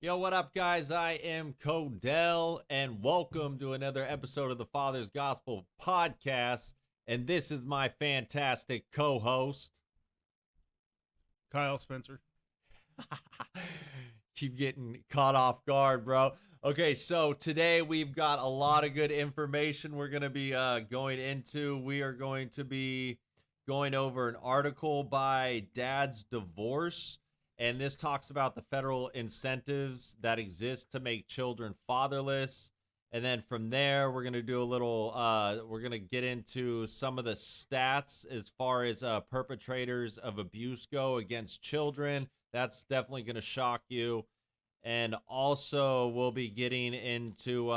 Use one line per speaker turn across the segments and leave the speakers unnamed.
Yo, what up, guys? I am Codell, and welcome to another episode of the Father's Gospel podcast. And this is my fantastic co host.
Kyle Spencer.
Keep getting caught off guard, bro. Okay, so today we've got a lot of good information we're going to be going into. We are going to be going over an article by Dad's Divorce. And this talks about the federal incentives that exist to make children fatherless. And then from there, we're going to do a little, we're going to get into some of the stats as far as perpetrators of abuse go against children. That's definitely going to shock you. And also, we'll be getting into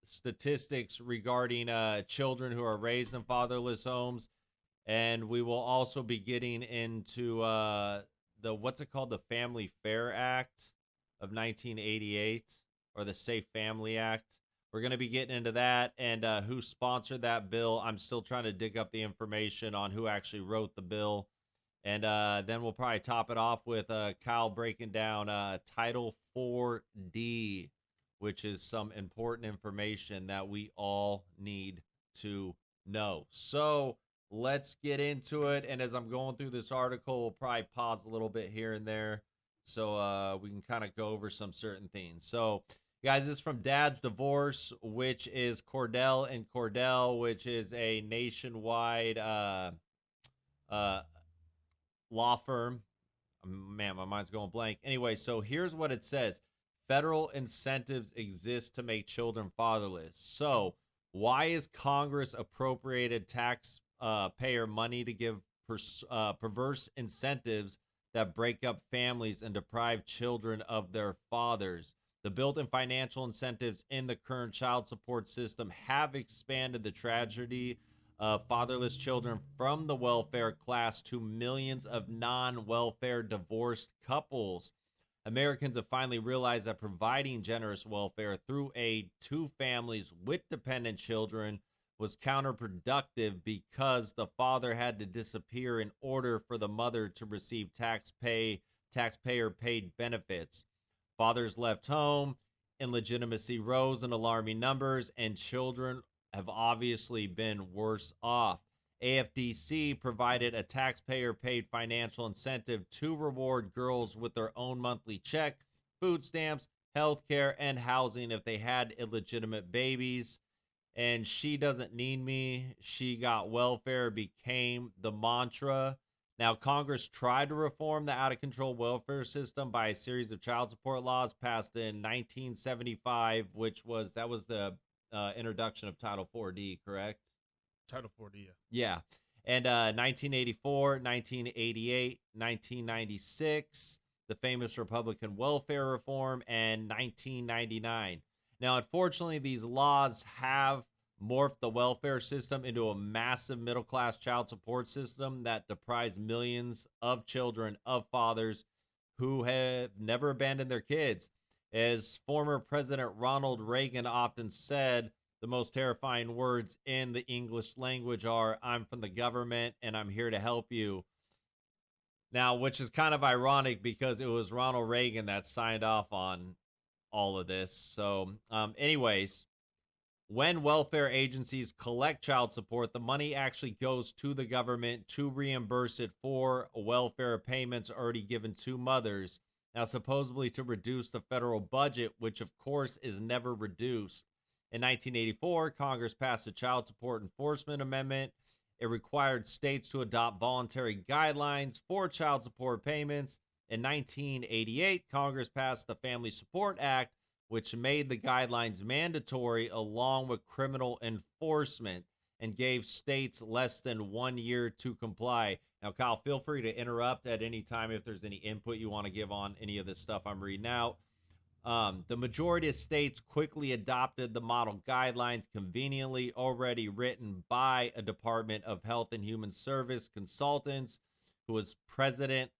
statistics regarding children who are raised in fatherless homes. And we will also be getting into the what's it called, the Family Fair Act of 1988, or the Safe Family Act. We're going to be getting into that and who sponsored that bill. I'm still trying to dig up the information on who actually wrote the bill. And then we'll probably top it off with Kyle breaking down Title 4D, which is some important information that we all need to know. So let's get into it. And as I'm going through this article, we'll probably pause a little bit here and there so we can kind of go over some certain things. So, guys, this is from Dad's Divorce, which is Cordell and Cordell, which is a nationwide uh, law firm. Man, my mind's going blank. Anyway, so here's what it says: federal incentives exist to make children fatherless. So, why is Congress appropriated taxpayer money to give perverse incentives that break up families and deprive children of their fathers? The built-in financial incentives in the current child support system have expanded the tragedy of fatherless children from the welfare class to millions of non welfare divorced couples. Americans have finally realized that providing generous welfare through aid to families with dependent children was counterproductive because the father had to disappear in order for the mother to receive taxpayer paid benefits. Fathers left home, illegitimacy rose in alarming numbers, and children have obviously been worse off. AFDC provided a taxpayer paid financial incentive to reward girls with their own monthly check, food stamps, health care, and housing if they had illegitimate babies. And she doesn't need me. She got welfare became the mantra. Now, Congress tried to reform the out of control welfare system by a series of child support laws passed in 1975, which was the introduction of Title 4D, correct?
Title 40, yeah.
Yeah. And 1984, 1988, 1996, the famous Republican welfare reform, and 1999. Now, unfortunately, these laws have morphed the welfare system into a massive middle class child support system that deprives millions of children of fathers who have never abandoned their kids. As former President Ronald Reagan often said, the most terrifying words in the English language are, I'm from the government and I'm here to help you. Now, which is kind of ironic because it was Ronald Reagan that signed off on all of this. So, anyways, when welfare agencies collect child support, the money actually goes to the government to reimburse it for welfare payments already given to mothers. Now, supposedly to reduce the federal budget, which of course is never reduced. In 1984, Congress passed a Child Support Enforcement Amendment. It required states to adopt voluntary guidelines for child support payments. In 1988, Congress passed the Family Support Act, which made the guidelines mandatory along with criminal enforcement and gave states less than 1 year to comply. Now, Kyle, feel free to interrupt at any time if there's any input you want to give on any of this stuff I'm reading out. The majority of states quickly adopted the model guidelines, conveniently already written by a Department of Health and Human Service consultants who was president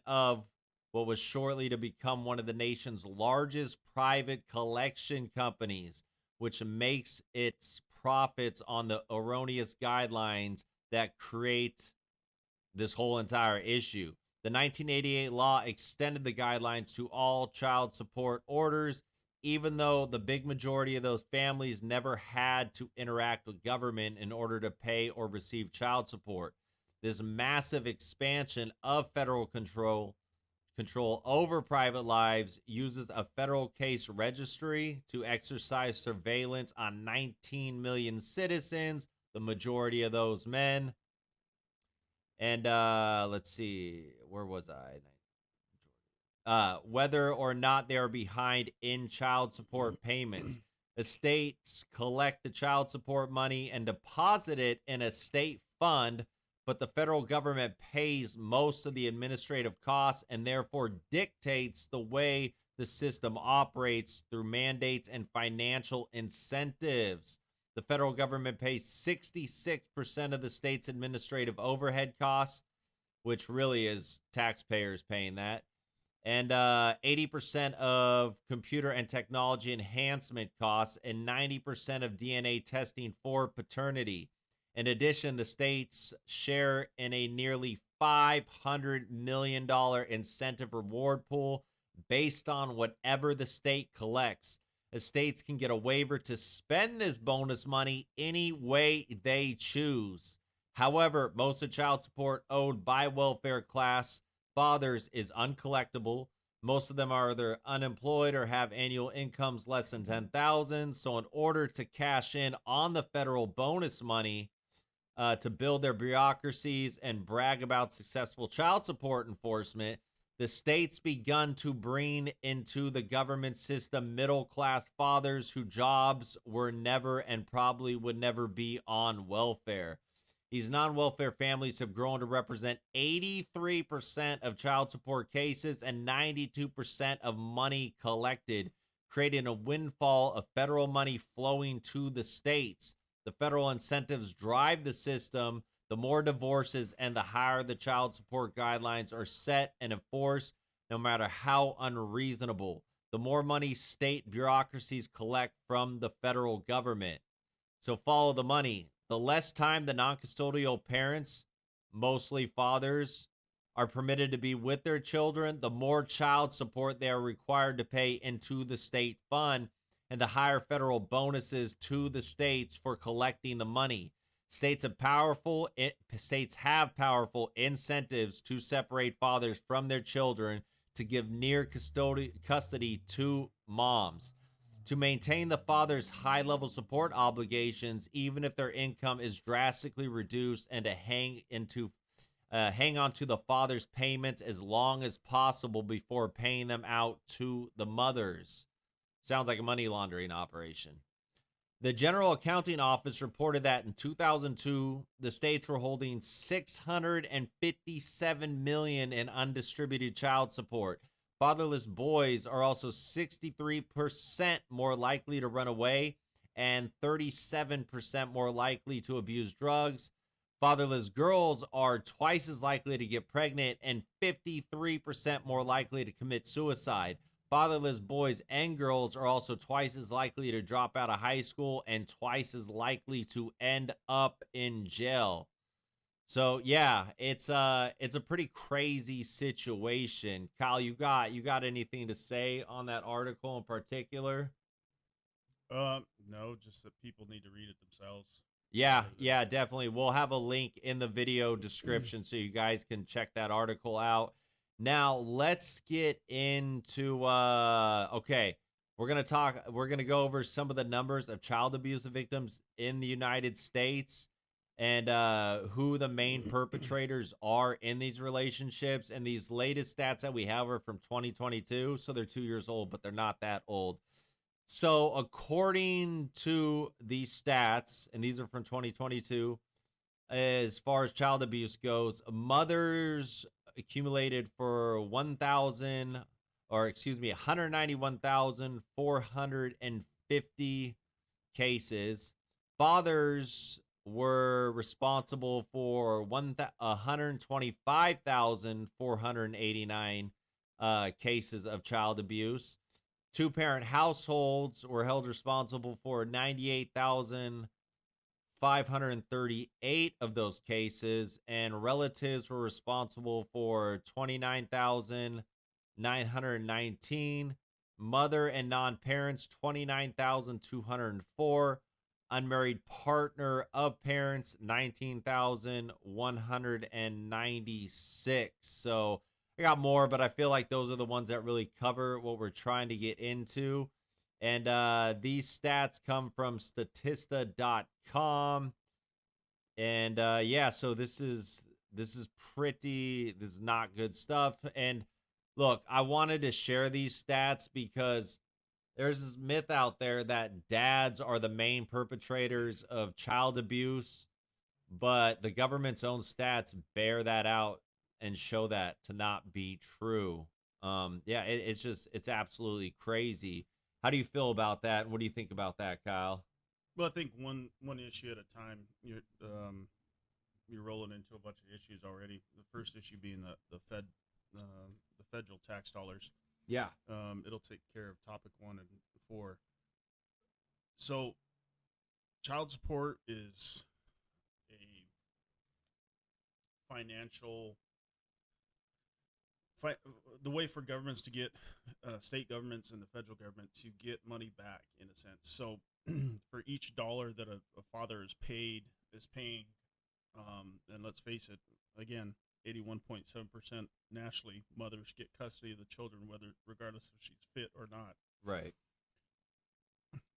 of what was shortly to become one of the nation's largest private collection companies, which makes its profits on the erroneous guidelines that create this whole entire issue. The 1988 law extended the guidelines to all child support orders, even though the big majority of those families never had to interact with government in order to pay or receive child support. This massive expansion of federal control over private lives uses a federal case registry to exercise surveillance on 19 million citizens, the majority of those men. And let's see, where was I? Whether or not they are behind in child support payments. The states collect the child support money and deposit it in a state fund, but the federal government pays most of the administrative costs and therefore dictates the way the system operates through mandates and financial incentives. The federal government pays 66% of the state's administrative overhead costs, which really is taxpayers paying that, and 80% of computer and technology enhancement costs, and 90% of DNA testing for paternity. In addition, the states share in a nearly $500 million incentive reward pool based on whatever the state collects. The states can get a waiver to spend this bonus money any way they choose. However, most of child support owed by welfare class fathers is uncollectible. Most of them are either unemployed or have annual incomes less than $10,000. So in order to cash in on the federal bonus money, to build their bureaucracies and brag about successful child support enforcement, the states begun to bring into the government system middle-class fathers whose jobs were never and probably would never be on welfare. These non-welfare families have grown to represent 83% of child support cases and 92% of money collected, creating a windfall of federal money flowing to the states. The federal incentives drive the system. The more divorces and the higher the child support guidelines are set and enforced, no matter how unreasonable, the more money state bureaucracies collect from the federal government. So follow the money. The less time the non-custodial parents, mostly fathers, are permitted to be with their children, the more child support they are required to pay into the state fund, and the higher federal bonuses to the states for collecting the money. States have powerful incentives to separate fathers from their children to give near custody to moms, to maintain the father's high-level support obligations, even if their income is drastically reduced, and to hang on to the father's payments as long as possible before paying them out to the mothers. Sounds like a money laundering operation. The General Accounting Office reported that in 2002, the states were holding $657 million in undistributed child support. Fatherless boys are also 63% more likely to run away and 37% more likely to abuse drugs. Fatherless girls are twice as likely to get pregnant and 53% more likely to commit suicide. Fatherless boys and girls are also twice as likely to drop out of high school and twice as likely to end up in jail. So yeah, it's a pretty crazy situation. Kyle, you got anything to say on that article in particular?
No, just that people need to read it themselves.
Yeah, definitely. We'll have a link in the video description so you guys can check that article out. Now, let's get into okay. We're going to go over some of the numbers of child abuse victims in the United States and who the main perpetrators are in these relationships. And these latest stats that we have are from 2022, so they're 2 years old, but they're not that old. So, according to these stats, and these are from 2022, as far as child abuse goes, mothers accumulated for 191,450 cases. Fathers were responsible for 125,489 cases of child abuse. Two-parent households were held responsible for 538 of those cases, and relatives were responsible for 29,919. Mother and non-parents, 29,204. Unmarried partner of parents, 19,196. So I got more, but I feel like those are the ones that really cover what we're trying to get into. And these stats come from statista.com. And yeah, so this is not good stuff. And look, I wanted to share these stats because there's this myth out there that dads are the main perpetrators of child abuse, but the government's own stats bear that out and show that to not be true. Yeah, it's absolutely crazy. How do you feel about that? And what do you think about that, Kyle?
Well, I think one issue at a time. You're rolling into a bunch of issues already. The first issue being the federal tax dollars.
Yeah.
It'll take care of topic 1 and 4. So, child support is a financial the way for governments to get state governments and the federal government to get money back in a sense. So for each dollar that a father is paying, and let's face it, again, 81.7% nationally, mothers get custody of the children, regardless if she's fit or not.
Right.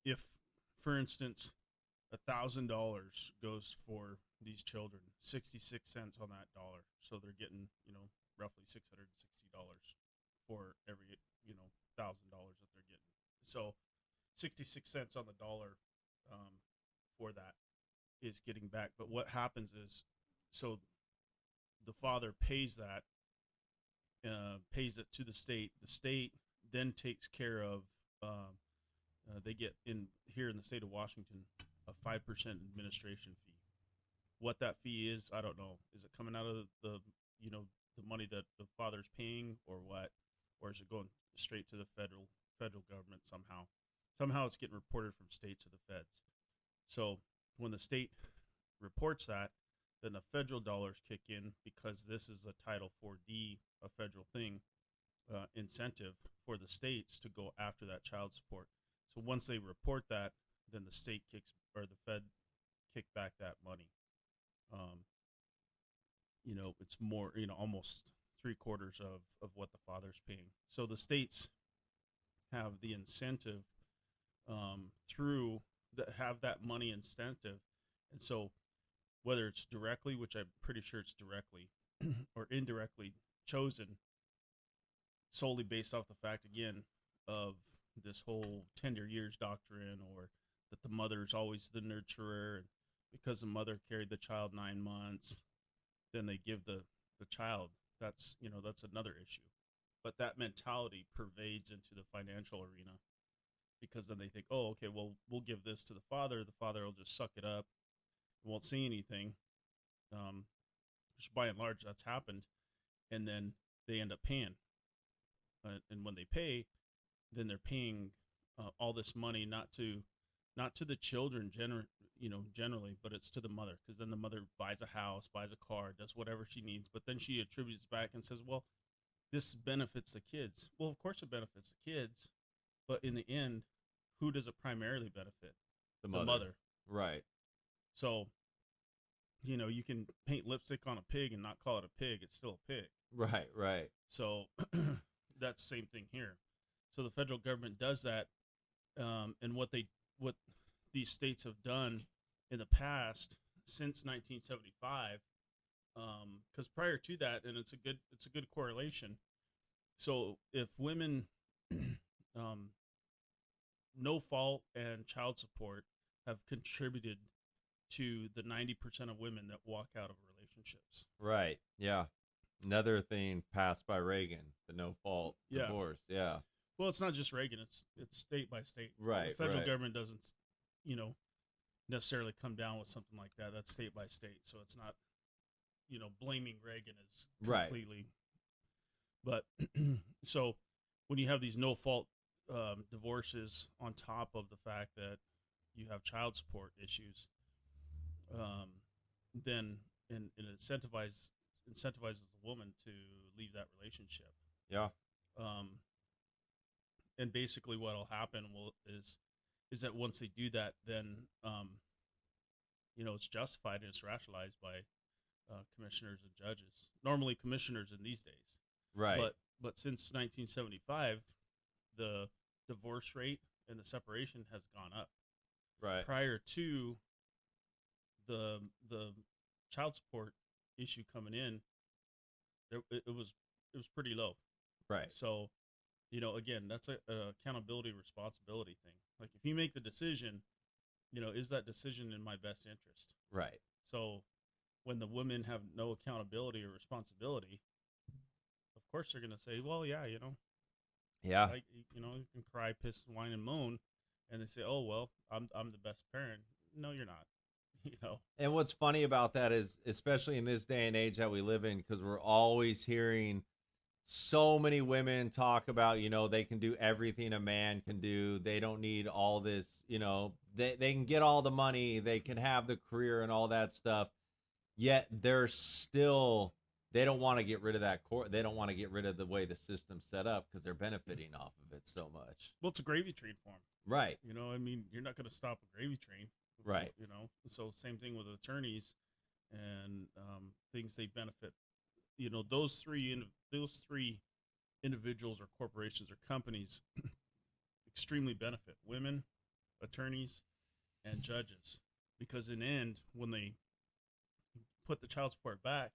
If, for instance, $1,000 goes for these children, 66 cents on that dollar, so they're getting roughly $660 for every $1,000 that they're getting. So 66 cents on the dollar for that is getting back. But what happens is, so the father pays it to the state. The state then takes care of. They get here in the state of Washington a 5% administration fee. What that fee is, I don't know. Is it coming out of the money that the father's paying, or what, or is it going straight to the federal government somehow? Somehow it's getting reported from state to the feds. So when the state reports that, then the federal dollars kick in, because this is a Title 4D, a federal thing, incentive for the states to go after that child support. So once they report that, then the state the Fed kick back that money. It's more, almost 3/4 of what the father's paying. So the states have the incentive have that money incentive. And so whether it's directly, which I'm pretty sure it's directly, or indirectly chosen solely based off the fact, again, of this whole tender years doctrine, or that the mother's always the nurturer, and because the mother carried the child 9 months, then they give the child. That's another issue. But that mentality pervades into the financial arena, because then they think, oh, okay, well, we'll give this to the father will just suck it up, won't see anything, which by and large that's happened. And then they end up paying, and when they pay, then they're paying all this money not to the children generally, but it's to the mother, because then the mother buys a house, buys a car, does whatever she needs, but then she attributes back and says, well, this benefits the kids. Well, of course it benefits the kids, but in the end, who does it primarily benefit?
The
The
mother.
mother.
Right.
So, you can paint lipstick on a pig and not call it a pig. It's still a pig.
Right.
So that's the same thing here. So the federal government does that, and what these states have done in the past since 1975, because prior to that, and it's a good correlation. So if women, no fault and child support have contributed to the 90% of women that walk out of relationships.
Right. Yeah. Another thing passed by Reagan, the no fault divorce. Yeah.
Well, it's not just Reagan; it's state by state.
Right.
The federal government doesn't, necessarily come down with something like that. That's state by state, so it's not, blaming Reagan is completely. Right. But so when you have these no fault divorces on top of the fact that you have child support issues, um, then and incentivizes the woman to leave that relationship.
Yeah.
Um, and basically, what'll happen is that once they do that, then it's justified and it's rationalized by commissioners and judges. Normally, commissioners in these days,
Right.
but since 1975, the divorce rate and the separation has gone up.
Right.
Prior to the child support issue coming in, it was pretty low.
Right.
So, again, that's a accountability responsibility thing. Like if you make the decision, is that decision in my best interest?
Right.
So when the women have no accountability or responsibility, of course they're gonna say, well, yeah,
Yeah.
you can cry, piss, whine, and moan, and they say, oh well, I'm the best parent. No, you're not. you know.
And what's funny about that is, especially in this day and age that we live in, because we're always hearing so many women talk about, they can do everything a man can do. They don't need all this, they can get all the money, they can have the career and all that stuff. Yet they don't want to get rid of that core. They don't want to get rid of the way the system's set up because they're benefiting off of it so much.
Well, it's a gravy train for them.
Right.
I mean, you're not going to stop a gravy train.
Right.
So same thing with attorneys and things they benefit. Those three individuals or corporations or companies extremely benefit women, attorneys, and judges, because in the end, when they put the child support back,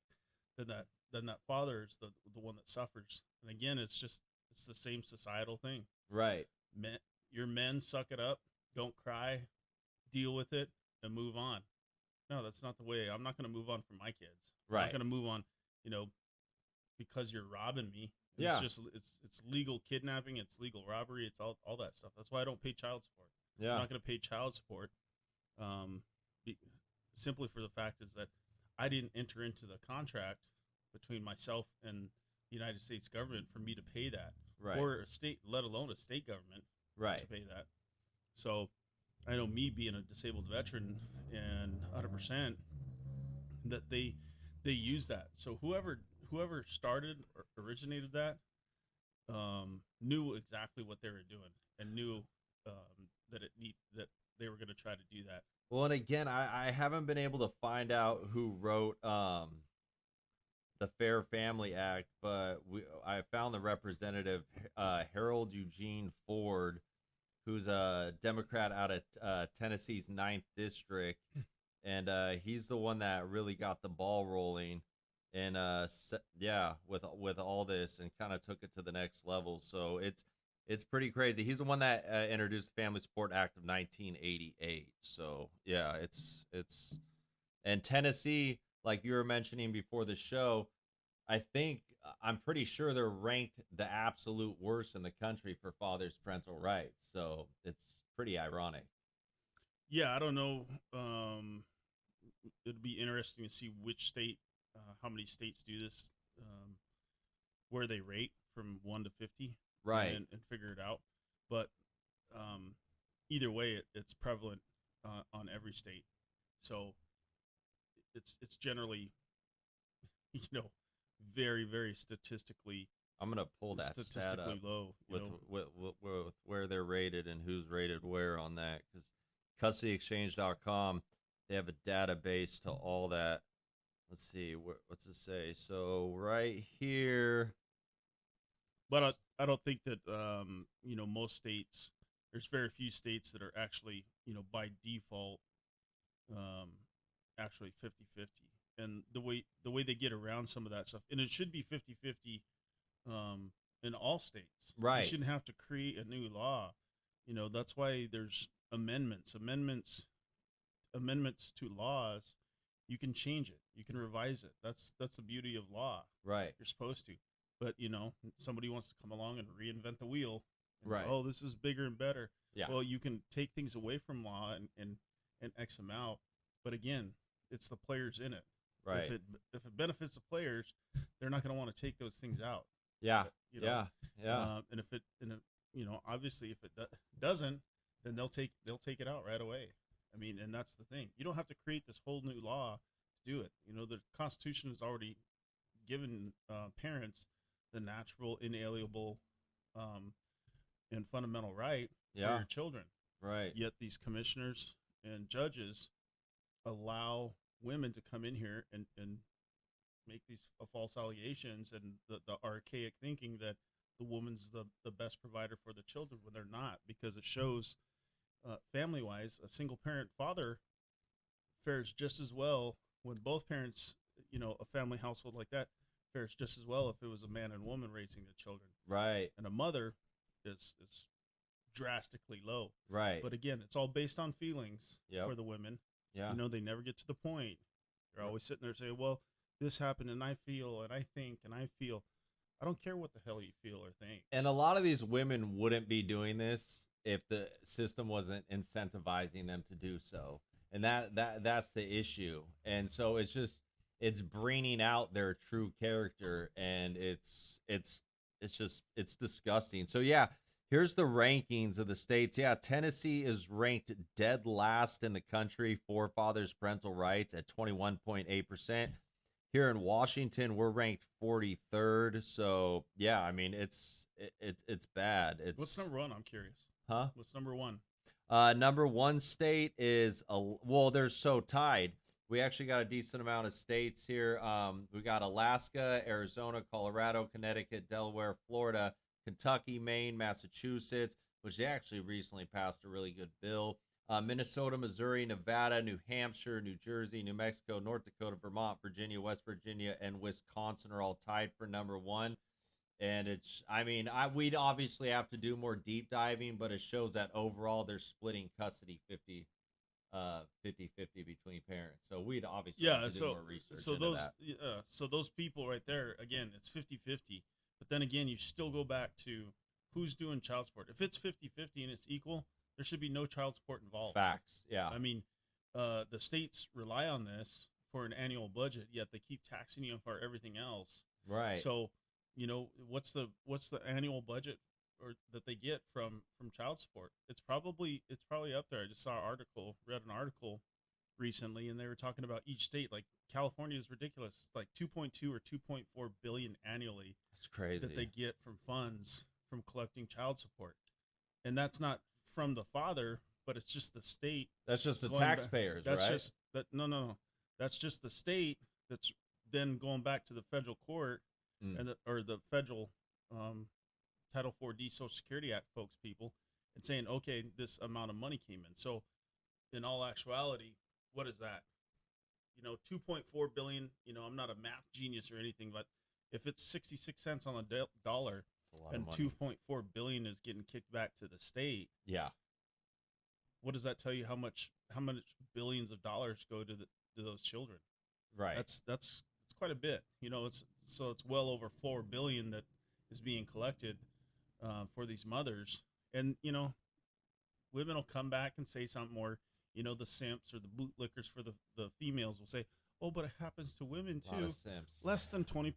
then that father is the one that suffers. And again, it's the same societal thing.
Right.
Your men suck it up, don't cry, deal with it, and move on. No, that's not the way. I'm not going to move on for my kids.
Right.
I'm not going to move on, because you're robbing me.
Yeah.
It's legal kidnapping, it's legal robbery, it's all that stuff. That's why I don't pay child support.
Yeah.
I'm not going to pay child support, be, simply for the fact is that I didn't enter into the contract between myself and the United States government for me to pay that,
Right.
or a state, let alone a state government,
Right.
to pay that. So I know, me being a disabled veteran and 100%, that they use that. So whoever started or originated that knew exactly what they were doing and knew that they were going to try to do that.
Well, and again, I haven't been able to find out who wrote the Fair Family Act, but I found the representative, Harold Eugene Ford, who's a Democrat out of Tennessee's 9th district, and he's the one that really got the ball rolling, and with all this, and kind of took it to the next level. So it's pretty crazy. He's the one that introduced the Family Support Act of 1988. So yeah, it's and Tennessee, like you were mentioning before the show, I'm pretty sure they're ranked the absolute worst in the country for fathers' parental rights. So it's pretty ironic.
Yeah, I don't know. It'd be interesting to see which state, how many states do this, where they rate from 1 to 50,
Right.
and figure it out. But either way, it's prevalent on every state. So it's generally, you know, very, very statistically
I'm gonna pull that stat up
low.
with where they're rated and who's rated where on that, because custodyexchange.com, they have a database to all that. Let's see, what's it say? So right here,
But I don't think that most states. There's very few states that are actually, by default, actually 50-50. And the way they get around some of that stuff, and it should be 50-50 in all states.
Right.
You shouldn't have to create a new law. That's why there's amendments to laws. You can change it, you can revise it. That's the beauty of law.
right,
You're supposed to. But somebody wants to come along and reinvent the wheel, and
Right.
oh, this is bigger and better.
Yeah.
Well, you can take things away from law and X them out. But again, it's the players in it.
right,
If it benefits the players, they're not going to want to take those things out.
yeah,
you know?
yeah.
And if it, obviously, if it doesn't, then they'll take it out right away. I mean, and that's the thing. You don't have to create this whole new law to do it. You know, the Constitution has already given parents the natural, inalienable, um, and fundamental right for
Yeah.
your children.
Right.
Yet these commissioners and judges allow women to come in here and make these false allegations and the archaic thinking that the woman's the best provider for the children when they're not, because it shows family wise a single parent father fares just as well when both parents, you know, a family household like that fares just as well if it was a man and woman raising the children.
Right.
And a mother is drastically low.
Right.
But again, it's all based on feelings
Yep.
for the women.
Yeah.
You know, they never get to the point. They're always sitting there saying, well, this happened and I feel and I think and I feel. I don't care what the hell you feel or think.
And a lot of these women wouldn't be doing this if the system wasn't incentivizing them to do so. And that's the issue. And so it's bringing out their true character, and it's disgusting. So yeah, here's the rankings of the states. Yeah, Tennessee is ranked dead last in the country for fathers' parental rights at 21.8%. Here in Washington, we're ranked 43rd. So yeah, I mean it's bad.
What's number one? I'm curious.
Huh?
What's number one?
Number one state is well, they're so tied. We actually got a decent amount of states here. We got Alaska, Arizona, Colorado, Connecticut, Delaware, Florida, Kentucky, Maine, Massachusetts, which they actually recently passed a really good bill. Minnesota, Missouri, Nevada, New Hampshire, New Jersey, New Mexico, North Dakota, Vermont, Virginia, West Virginia, and Wisconsin are all tied for number one. And we'd obviously have to do more deep diving, but it shows that overall they're splitting custody 50-50 between parents. So we'd obviously have to do more research into that.
So those people right there, again, it's 50-50. But then again, you still go back to who's doing child support. If it's 50-50 and it's equal, there should be no child support involved.
Facts, yeah.
I mean, the states rely on this for an annual budget, yet they keep taxing you for everything else.
Right.
So, you know, what's the annual budget or that they get from child support? It's probably up there. I just read an article recently, and they were talking about each state. Like California is ridiculous. It's like 2.2 or 2.4 billion annually.
That's crazy.
That they get from funds from collecting child support. And that's not from the father, but it's just the state.
That's just the taxpayers,
that's
right?
just that no. That's just the state that's then going back to the federal court and the federal Title 4D Social Security Act folks people and saying, okay, this amount of money came in. So in all actuality, what is that? You know, 2.4 billion, you know, I'm not a math genius or anything, but if it's 66 cents on the dollar and 2.4 billion is getting kicked back to the state.
Yeah.
What does that tell you how much billions of dollars go to those children?
Right.
That's quite a bit. You know, it's well over 4 billion that is being collected for these mothers. And, you know, women will come back and say something more, you know, the simps or the bootlickers for the females will say, oh, but it happens to women too. Less than 20%.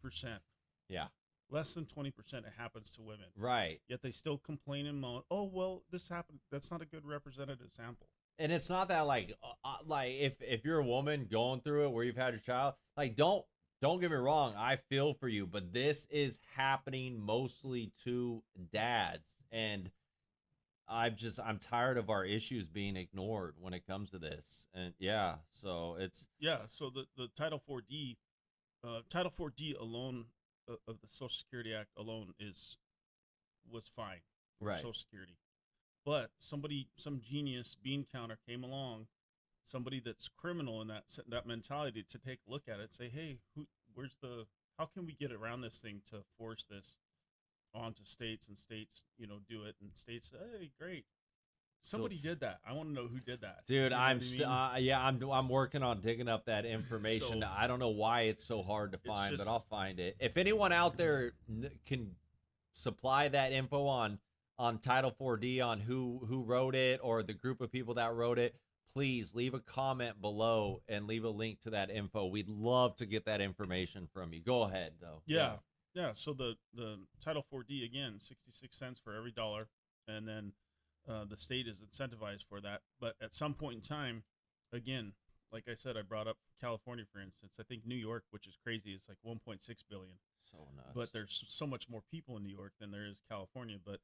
Yeah.
Less than 20% it happens to women.
Right.
Yet they still complain and moan, oh, well, this happened. That's not a good representative sample.
And it's not that like if you're a woman going through it where you've had your child, like don't get me wrong, I feel for you, but this is happening mostly to dads, and I'm tired of our issues being ignored when it comes to this. And yeah, so
so the Title 4D alone of the Social Security Act alone was fine for
right.
Social Security. But some genius bean counter came along, somebody that's criminal in that mentality, to take a look at it and say, hey, how can we get around this thing to force this onto states, and states, you know, do it, and states, hey, great. Somebody did that. I want to know who did that.
Dude, I'm working on digging up that information.
So,
I don't know why it's so hard to find, but I'll find it. If anyone out there can supply that info on Title 4D, on who wrote it or the group of people that wrote it, please leave a comment below and leave a link to that info. We'd love to get that information from you. Go ahead, though.
Yeah. So the Title 4D, again, 66 cents for every dollar, and then the state is incentivized for that. But at some point in time, again, like I said, I brought up California, for instance. I think New York, which is crazy, is like 1.6 billion.
So nuts.
But there's so much more people in New York than there is California. But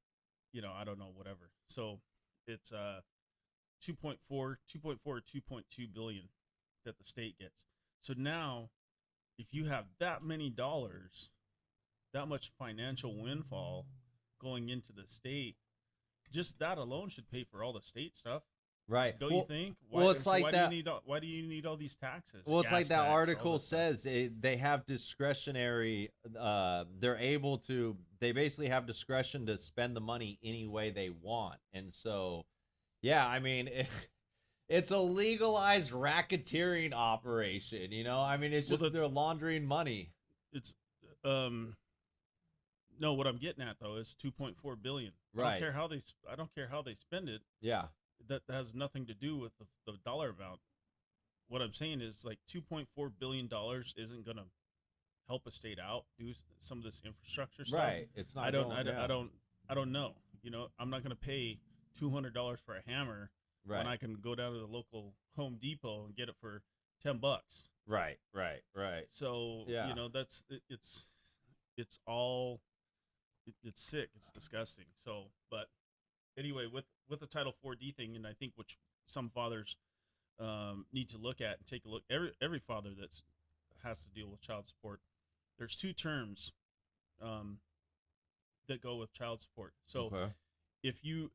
I don't know, whatever. So it's 2.4 or 2.2 billion that the state gets. So now, if you have that many dollars, that much financial windfall going into the state, just that alone should pay for all the state stuff.
Right.
Don't you think?
It's like
why
that.
Why do you need all these taxes?
Well, it's
Gas
like that
tax,
article says they have discretionary. They're able to. They basically have discretion to spend the money any way they want, and so, yeah. I mean, it's a legalized racketeering operation. I mean, it's just they're laundering money.
It's no. What I'm getting at though is 2.4 billion.
Right.
I don't care how they spend it.
Yeah.
That has nothing to do with the dollar amount. What I'm saying is like $2.4 billion isn't going to help a state out do some of this infrastructure stuff.
Right. It's not.
I don't know. I'm not going to pay $200 for a hammer when I can go down to the local Home Depot and get it for $10.
Right.
So,
yeah.
It's all, it's sick. It's disgusting. So, but anyway, with the Title 4D thing, and I think which some fathers need to look at and take a look. Every father that has to deal with child support, there's two terms that go with child support. So if you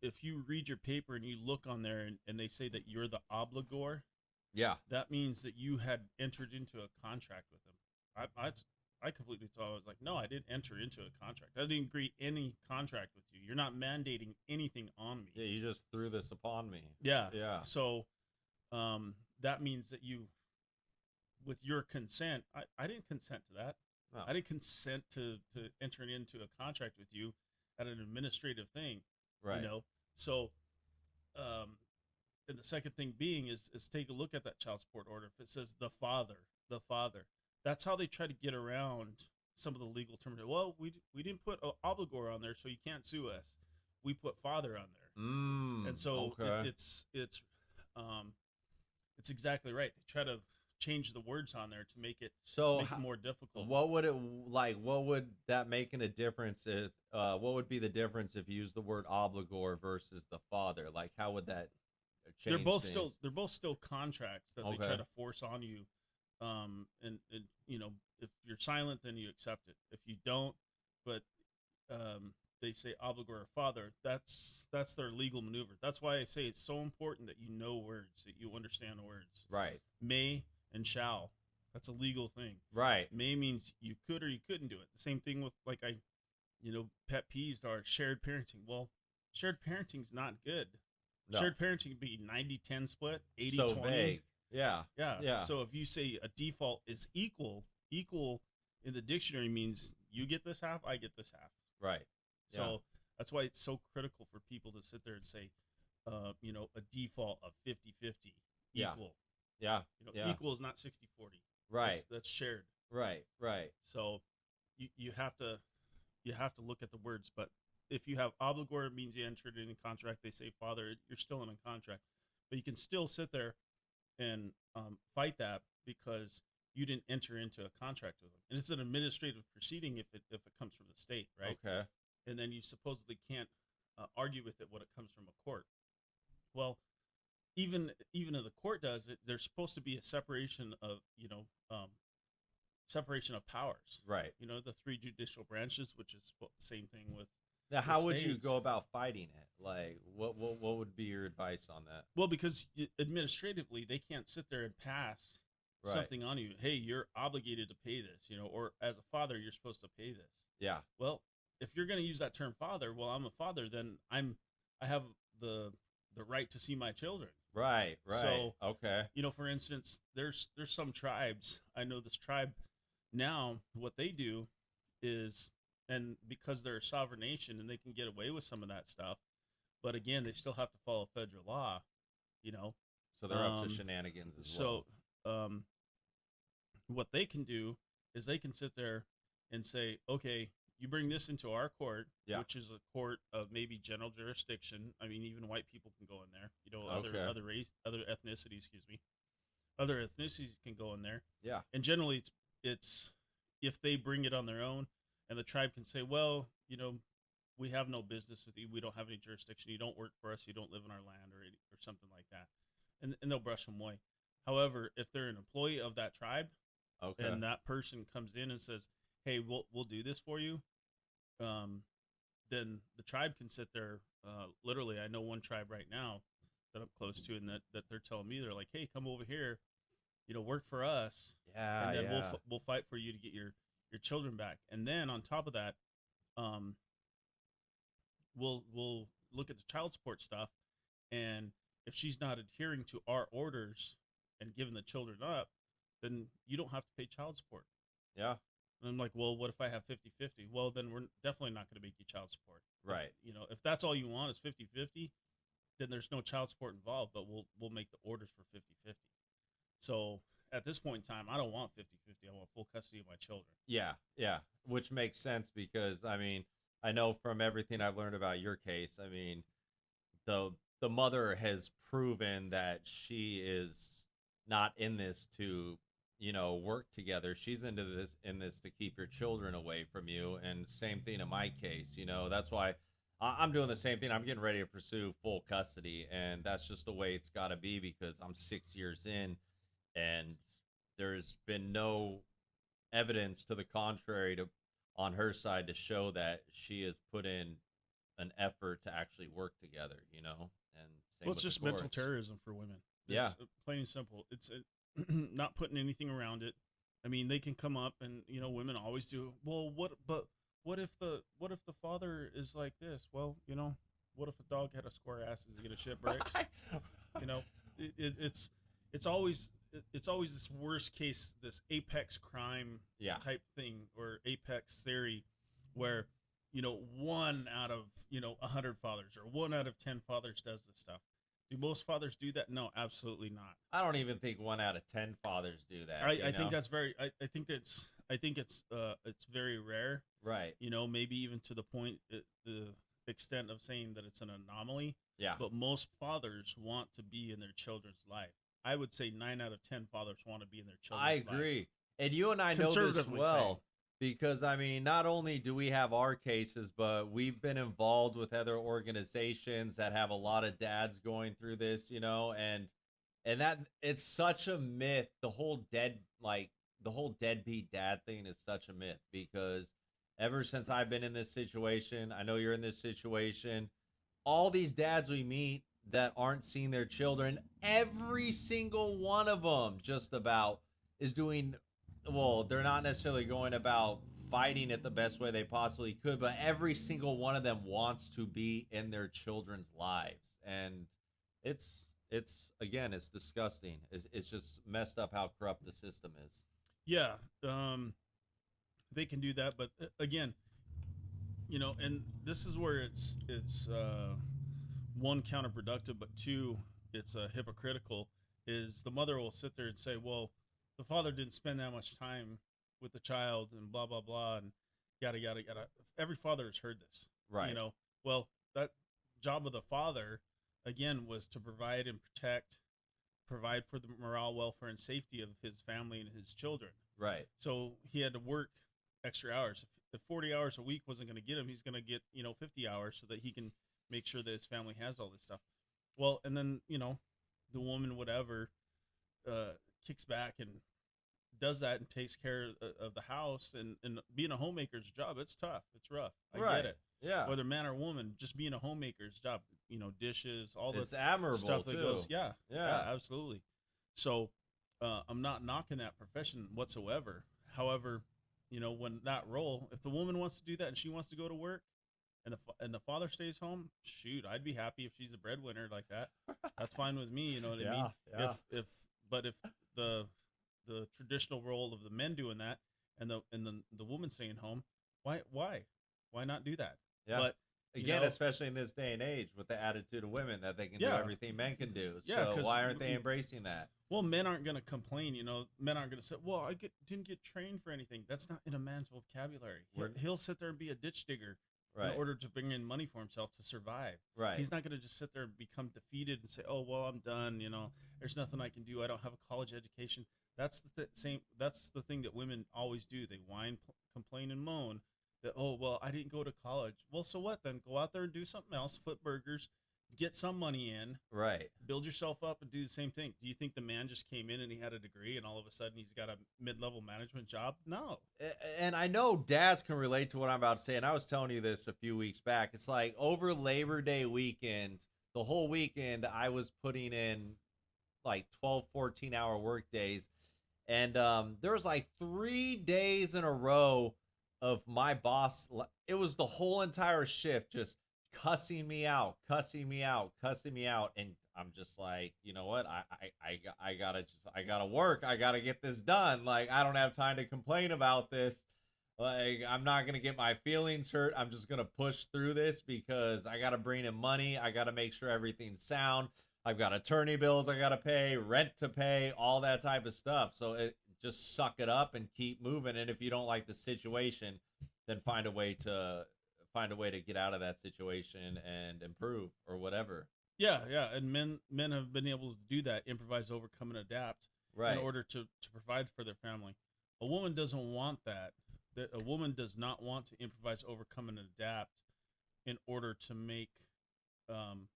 read your paper and you look on there and they say that you're the obligor,
yeah,
that means that you had entered into a contract with them. I completely thought, I was like, no, I didn't enter into a contract. I didn't agree any contract with you. You're not mandating anything on me.
Yeah, you just threw this upon me.
Yeah.
Yeah.
So that means that you, with your consent, I didn't consent to that.
No.
I didn't consent to entering into a contract with you at an administrative thing.
Right.
So and the second thing being is take a look at that child support order. If it says the father, that's how they try to get around some of the legal terms. Well, we didn't put obligor on there, so you can't sue us. We put father on there. And so it's exactly right. They try to change the words on there to make it more difficult.
What would it like? What would that make a difference if? What would be the difference if you use the word obligor versus the father? Like, how would that change?
They're both still contracts that they try to force on you. And if you're silent, then you accept it. If you don't, but they say obligor or father, that's their legal maneuver. That's why I say it's so important that you know words, that you understand words.
Right.
May and shall. That's a legal thing.
Right.
May means you could or you couldn't do it. The same thing with pet peeves are shared parenting. Well, shared parenting's not good. No. Shared parenting would be 90-10 split, 80-20.
So vague. Yeah.
So if you say a default is equal in the dictionary means you get this half, I get this half.
Right.
So that's why it's so critical for people to sit there and say, a default of 50-50 equal.
Yeah.
Equal is not 60-40.
Right.
That's shared.
Right.
So you have to look at the words. But if you have obligor, it means you entered in a contract. They say father, you're still in a contract. But you can still sit there and fight that because you didn't enter into a contract with them. And it's an administrative proceeding if it comes from the state, right?
Okay.
And then you supposedly can't argue with it when it comes from a court. Well, even if the court does it, there's supposed to be a separation of separation of powers.
Right.
The three judicial branches, which is the same thing with.
Now, how would you go about fighting it? Like, what would be your advice on that?
Well, because administratively, they can't sit there and pass something on you. Hey, you're obligated to pay this, or as a father, you're supposed to pay this.
Yeah.
Well, if you're going to use that term father, well, I'm a father, then I have the right to see my children.
Right.
So,
okay.
For instance, there's some tribes. I know this tribe now, what they do is, and because they're a sovereign nation and they can get away with some of that stuff, but again, they still have to follow federal law,
So they're up to shenanigans as well.
So what they can do is they can sit there and say, okay, you bring this into our court,
Yeah.
which is a court of maybe general jurisdiction. I mean, even white people can go in there. You know,
Okay.
other race, other ethnicities. Excuse me, other ethnicities can go in there.
Yeah.
And generally, it's if they bring it on their own, and the tribe can say, well, you know, we have no business with you. We don't have any jurisdiction. You don't work for us. You don't live in our land, or something like that, and they'll brush them away. However, if they're an employee of that tribe,
Okay.
and that person comes in and says, "Hey, we'll do this for you," then the tribe can sit there. Literally, I know one tribe right now that I'm close to, and that they're telling me, they're like, "Hey, come over here, you know, work for us,
Yeah.
and then
Yeah.
we'll fight for you to get your children back." And then on top of that, um, we'll look at the child support stuff, and if she's not adhering to our orders and giving the children up, then you don't have to pay child support.
Yeah.
And I'm like, well, what if I have 50-50? Well, then we're definitely not going to make you child support.
Right.
If that's all you want is 50-50, then there's no child support involved, but we'll make the orders for 50-50. So at this point in time, I don't want 50-50. I want full custody of my children.
Yeah. Yeah. Which makes sense because I mean, I know from everything I've learned about your case, I mean, the the mother has proven that she is not in this to, work together. She's in this to keep your children away from you. And same thing in my case. That's why I'm doing the same thing. I'm getting ready to pursue full custody, and that's just the way it's got to be because I'm 6 years in, and there's been no evidence to the contrary to on her side to show that she has put in an effort to actually work together, and same
Well, it's
with
just
the
mental
courts.
terrorism for women.
Yeah.
It's plain and simple. It's not putting anything around it. I mean, they can come up and women always do. Well, what if the father is like this? Well, what if a dog had a square ass? Does he get a shit bricks? You know, it's always this worst case, this apex crime
Yeah.
type thing or apex theory, where one out of 100 fathers or 1 out of 10 fathers does this stuff. Do most fathers do that? No, absolutely not.
I don't even think 1 out of 10 fathers do that.
I think that's very. I think it's very rare.
right.
Maybe even to the point, the extent of saying that it's an anomaly.
Yeah.
But most fathers want to be in their children's life. I would say 9 out of 10 fathers want to be in their
I
children's life.
agree. And you and I know this
Conservatively
well because I mean, not only do we have our cases, but we've been involved with other organizations that have a lot of dads going through this, and that it's such a myth. The whole deadbeat dad thing is such a myth because ever since I've been in this situation, I know you're in this situation, all these dads we meet that aren't seeing their children, every single one of them just about is doing well, they're not necessarily going about fighting it the best way they possibly could, but every single one of them wants to be in their children's lives. And it's again, it's disgusting. It's just messed up how corrupt the system is.
Yeah, they can do that, but again, and this is where it's one, counterproductive, but two, it's hypocritical. Is the mother will sit there and say, well, the father didn't spend that much time with the child and blah blah blah and yada yada yada. Every father has heard this.
Right.
Well, that job of the father again was to provide and protect, provide for the morale, welfare, and safety of his family and his children.
Right.
So he had to work extra hours. If 40 hours a week wasn't going to get him, he's going to get 50 hours so that he can make sure that his family has all this stuff. Well, and then the woman, whatever, kicks back and does that and takes care of the house, and being a homemaker's job, it's tough, it's rough. I
Right.
get it.
Yeah.
Whether man or woman, just being a homemaker's job, dishes, all the
It's admirable
stuff that
too.
goes. Yeah,
Yeah.
absolutely. So I'm not knocking that profession whatsoever. However, when that role, if the woman wants to do that and she wants to go to work, and the father stays home, shoot, I'd be happy if she's a breadwinner like that. That's fine with me. You know what I mean?
Yeah.
If the traditional role of the men doing that and the woman staying home, why not do that?
Yeah.
But You
Again,
know,
especially in this day and age with the attitude of women that they can do
yeah,
everything men can do.
yeah,
So
because
why aren't they embracing that?
well, men aren't going to complain. Men aren't going to say, "Well, didn't get trained for anything." That's not in a man's vocabulary. He'll,
We're
he'll sit there and be a ditch digger in
right,
order to bring in money for himself to survive.
right.
He's not going to just sit there and become defeated and say, "Oh, well, I'm done. There's nothing I can do. I don't have a college education." That's the same. That's the thing that women always do. They whine, complain, and moan that, "Oh, well, I didn't go to college." Well, so what then? Go out there and do something else. Flip burgers, get some money in,
Right.
build yourself up, and do the same thing. Do you think the man just came in and he had a degree and all of a sudden he's got a mid-level management job? No.
And I know dads can relate to what I'm about to say. And I was telling you this a few weeks back. It's like over Labor Day weekend, the whole weekend, I was putting in like 12, 14-hour work days. And there was like 3 days in a row of my boss. It was the whole entire shift just cussing me out, cussing me out, cussing me out. And I'm just like, you know what? I gotta work. I gotta get this done. Like, I don't have time to complain about this. Like, I'm not gonna get my feelings hurt. I'm just gonna push through this because I gotta bring in money. I gotta make sure everything's sound. I've got attorney bills I gotta pay, rent to pay, all that type of stuff. So just suck it up and keep moving. And if you don't like the situation, then find a way to get out of that situation and improve or whatever.
Yeah, yeah, and men have been able to do that, improvise, overcome, and adapt in
Right.
order to provide for their family. A woman doesn't want that. That a woman does not want to improvise, overcome, and adapt in order to make um,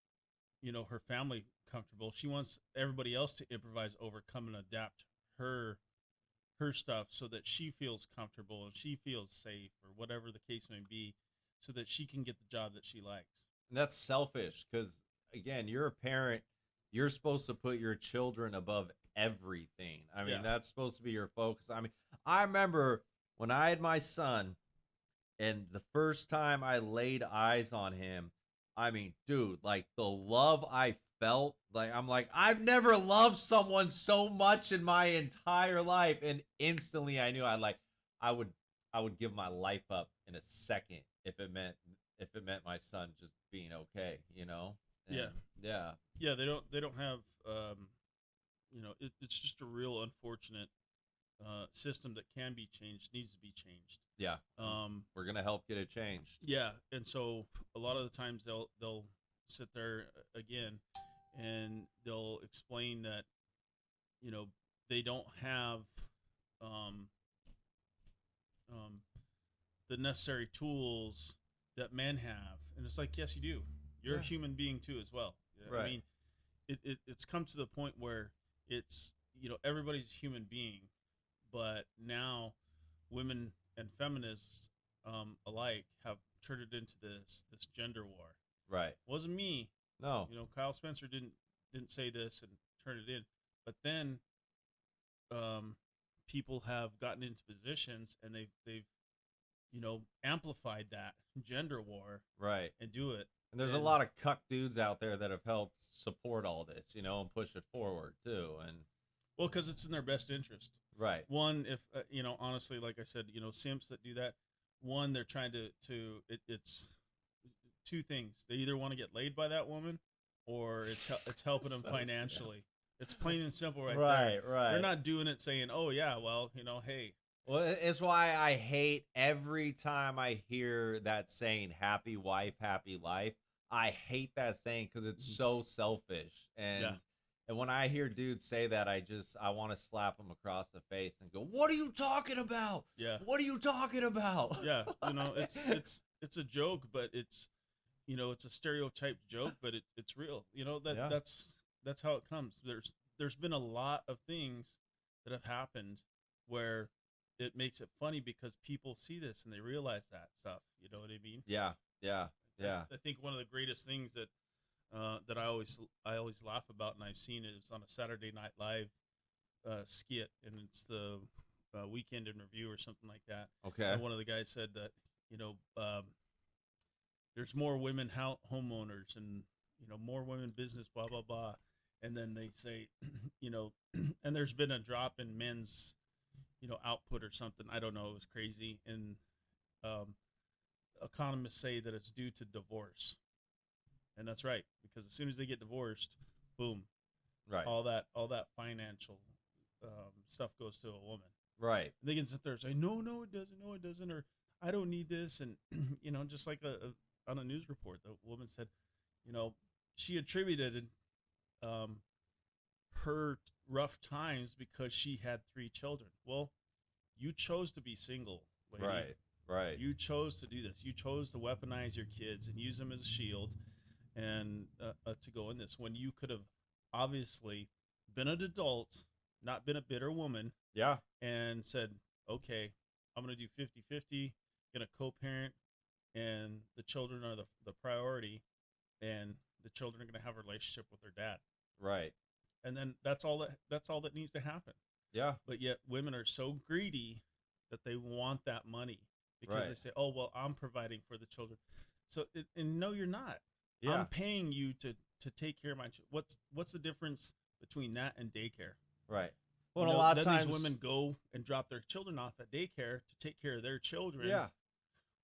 her family comfortable. She wants everybody else to improvise, overcome, and adapt her stuff so that she feels comfortable and she feels safe or whatever the case may be, so that she can get the job that she likes.
And that's selfish because, again, you're a parent. You're supposed to put your children above everything. I mean,
Yeah.
that's supposed to be your focus. I mean, I remember when I had my son, and the first time I laid eyes on him, I mean, dude, like the love I felt, like I'm like, I've never loved someone so much in my entire life. And instantly I knew I would I would give my life up in a second if it meant my son just being okay, you know? And
Yeah.
yeah.
Yeah, they don't have it's just a real unfortunate system that can be changed, needs to be changed.
Yeah. We're gonna help get it changed.
Yeah, and so a lot of the times they'll sit there again and they'll explain that you know they don't have um, um, the necessary tools that men have, and it's like, yes, you do. You're a
Yeah.
human being too as well. I
Right.
mean, it's come to the point where it's everybody's a human being, but now women and feminists alike have turned it into this gender war.
Right.
It wasn't me.
No.
Kyle Spencer didn't say this and turn it in, but then um, people have gotten into positions and they've amplified that gender war
Right.
and do it.
And there's a
And
lot of cuck dudes out there that have helped support all this, and push it forward too. And
well, because it's in their best interest.
right.
One, if honestly, like I said, simps that do that. One, they're trying it's two things. They either want to get laid by that woman, or it's helping them
So
financially. It's plain and simple, right
Right,
there.
right.
They're not doing it saying, "Oh yeah, well, hey."
Well, it's why I hate every time I hear that saying, happy wife, happy life. I hate that saying because it's so selfish.
Yeah.
And when I hear dudes say that, I want to slap them across the face and go, what are you talking about?
Yeah.
What are you talking about?
Yeah, it's a joke, but it's a stereotyped joke, but it's real.
Yeah.
That's how it comes. There's been a lot of things that have happened where it makes it funny because people see this and they realize that stuff. You know what I mean?
Yeah, yeah, yeah.
I think one of the greatest things that I always laugh about, and I've seen it, is on a Saturday Night Live skit, and it's the Weekend in Review or something like that.
Okay.
And one of the guys said that there's more women homeowners and more women business, blah blah blah, and then they say and there's been a drop in men's output or something. I don't know. It was crazy, and economists say that it's due to divorce, and that's right, because as soon as they get divorced, boom,
Right.
all that financial stuff goes to a woman.
Right.
They can sit there and say, no, no, it doesn't, or I don't need this, and just like on a news report, the woman said, she attributed um, her rough times because she had 3 children. Well, you chose to be single, lady.
Right. Right.
You chose to do this. You chose to weaponize your kids and use them as a shield, and to go in this when you could have obviously been an adult, not been a bitter woman,
Yeah.
and said, okay, I'm going to do 50-50, going to co-parent, and the children are the priority, and the children are going to have a relationship with their dad.
Right.
And then that's all that needs to happen.
Yeah.
But yet women are so greedy that they want that money because
Right.
they say, oh, well, I'm providing for the children. So, and no, you're not.
Yeah.
I'm paying you to take care of my children. What's the difference between that and daycare?
Right. Well, a lot of
then
times
these women go and drop their children off at daycare to take care of their children.
Yeah.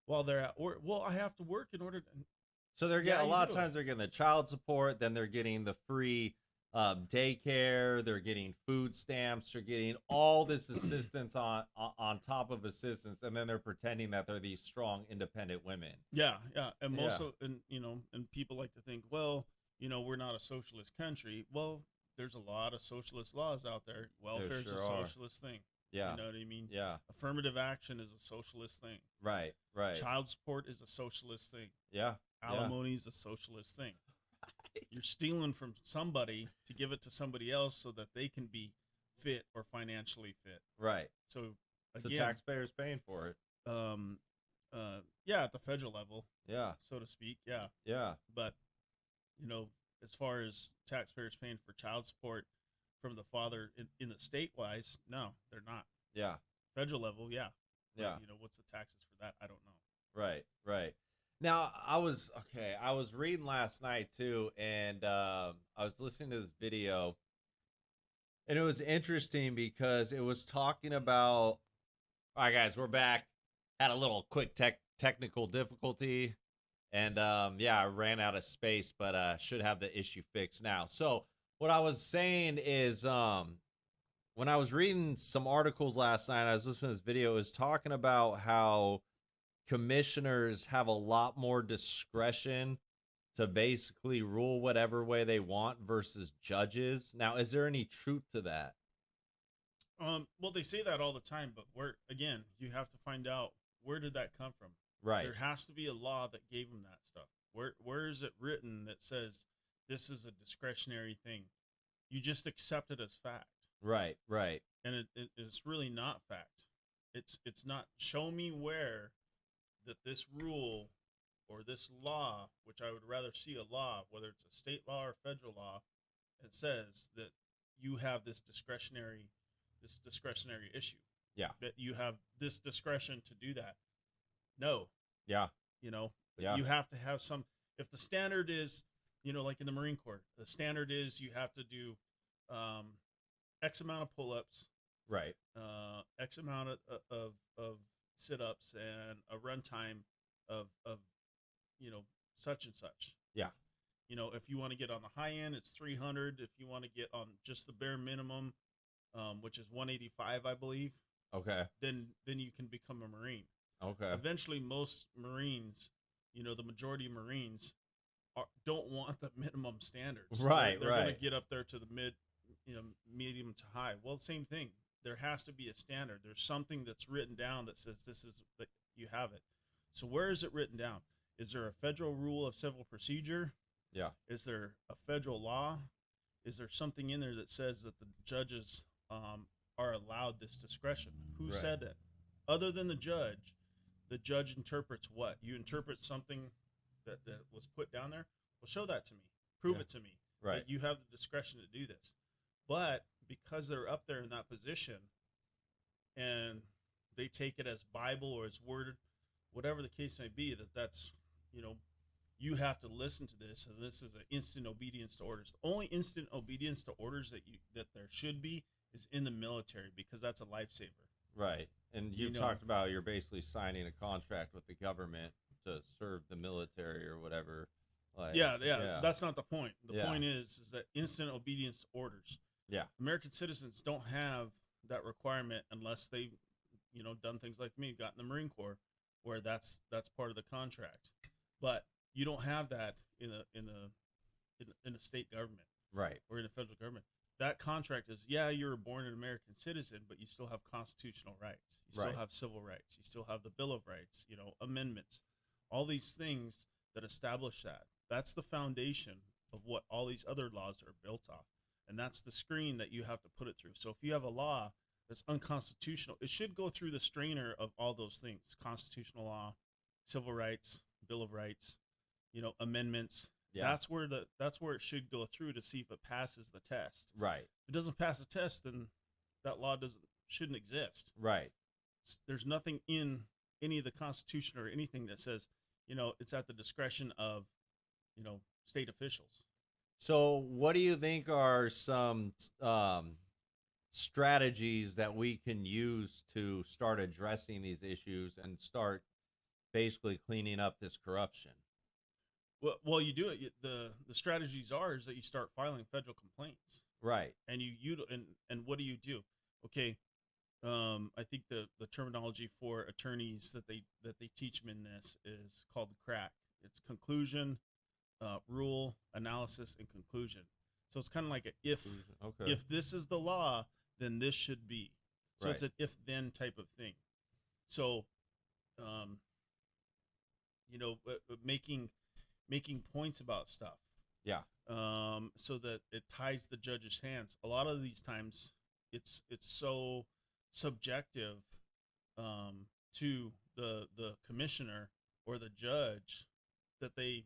While they're at work. Well, I have to work in order to.
So they're getting
Yeah,
a lot
you
of
do.
times they're getting the child support, then they're getting the free daycare, they're getting food stamps, they're getting all this assistance on top of assistance, and then they're pretending that they're these strong, independent women.
Yeah, and most
Yeah.
of and people like to think, well, we're not a socialist country. Well, there's a lot of socialist laws out there. Welfare is
sure
a
are.
socialist thing.
Yeah.
You know what I mean?
Yeah.
Affirmative action is a socialist thing.
Right. Right.
Child support is a socialist thing.
Yeah.
Alimony is a socialist thing. You're stealing from somebody to give it to somebody else so that they can be fit or financially fit.
Right.
So
So
again,
taxpayers paying for it.
yeah, at the federal level,
Yeah.
so to speak, yeah.
Yeah.
But as far as taxpayers paying for child support from the father in the state wise, no, they're not.
Yeah.
Federal level, yeah.
Yeah.
But, what's the taxes for that? I don't know.
Right, right. Now I was reading last night too, and I was listening to this video, and it was interesting because it was talking about. All right, guys, we're back. Had a little quick technical difficulty, and yeah, I ran out of space, but should have the issue fixed now. So what I was saying is, when I was reading some articles last night, I was listening to this video. It was talking about how commissioners have a lot more discretion to basically rule whatever way they want versus judges. Now, is there any truth to that?
Well, they say that all the time, but you have to find out where did that come from.
Right.
There has to be a law that gave them that stuff. Where is it written that says this is a discretionary thing? You just accept it as fact.
Right, right.
And it's really not fact. It's not. Show me where that this rule or this law, which I would rather see a law, whether it's a state law or federal law, it says that you have this discretionary issue.
Yeah.
That you have this discretion to do that. No.
Yeah. Yeah.
You have to have some. If the standard is, like in the Marine Corps, the standard is you have to do X amount of pull-ups,
Right.
X amount of sit-ups, and a runtime of such and such.
Yeah.
If you want to get on the high end, it's 300. If you want to get on just the bare minimum, which is 185, I believe,
Okay.
then you can become a Marine.
Okay.
Eventually, most Marines, the majority of Marines don't want the minimum standards.
Right,
They're going
right.
to get up there to the medium to high. Well, same thing. There has to be a standard. There's something that's written down that says this is that you have it. So where is it written down? Is there a federal rule of civil procedure?
Yeah.
Is there a federal law? Is there something in there that says that the judges are allowed this discretion? Who
Right.
said that? Other than the judge interprets what? You interpret something that was put down there? Well, show that to me. Prove
Yeah.
it to me.
Right.
That you have the discretion to do this. But because they're up there in that position and they take it as Bible or as worded, whatever the case may be, that's, you have to listen to this, and this is an instant obedience to orders. The only instant obedience to orders that there should be is in the military, because that's a lifesaver.
Right. And you've talked about you're basically signing a contract with the government to serve the military or whatever. Like,
yeah. That's not the point. The
Yeah.
point is that instant obedience to orders.
Yeah.
American citizens don't have that requirement unless they, done things like me, got in the Marine Corps, where that's part of the contract. But you don't have that in a state government
Right.
or in a federal government. That contract is, yeah, you were born an American citizen, but you still have constitutional rights. You still
Right.
have civil rights. You still have the Bill of Rights, amendments, all these things that establish that. That's the foundation of what all these other laws are built off. And that's the screen that you have to put it through. So if you have a law that's unconstitutional, it should go through the strainer of all those things: constitutional law, civil rights, Bill of Rights, amendments.
Yeah.
That's where it should go through to see if it passes the test.
Right.
If it doesn't pass the test, then that law shouldn't exist.
Right.
There's nothing in any of the Constitution or anything that says, it's at the discretion of, state officials.
So, what do you think are some strategies that we can use to start addressing these issues and start basically cleaning up this corruption?
Well, you do it. The strategies is that you start filing federal complaints,
Right.
and and what do you do? Okay, I think the terminology for attorneys that they teach them in this is called the crack. It's conclusion, rule, analysis, and conclusion. So it's kind of like if this is the law, then this should be. So it's
Right.
an if then type of thing. So, making points about stuff,
Yeah.
so that it ties the judge's hands. A lot of these times, it's so subjective, to the commissioner or the judge that they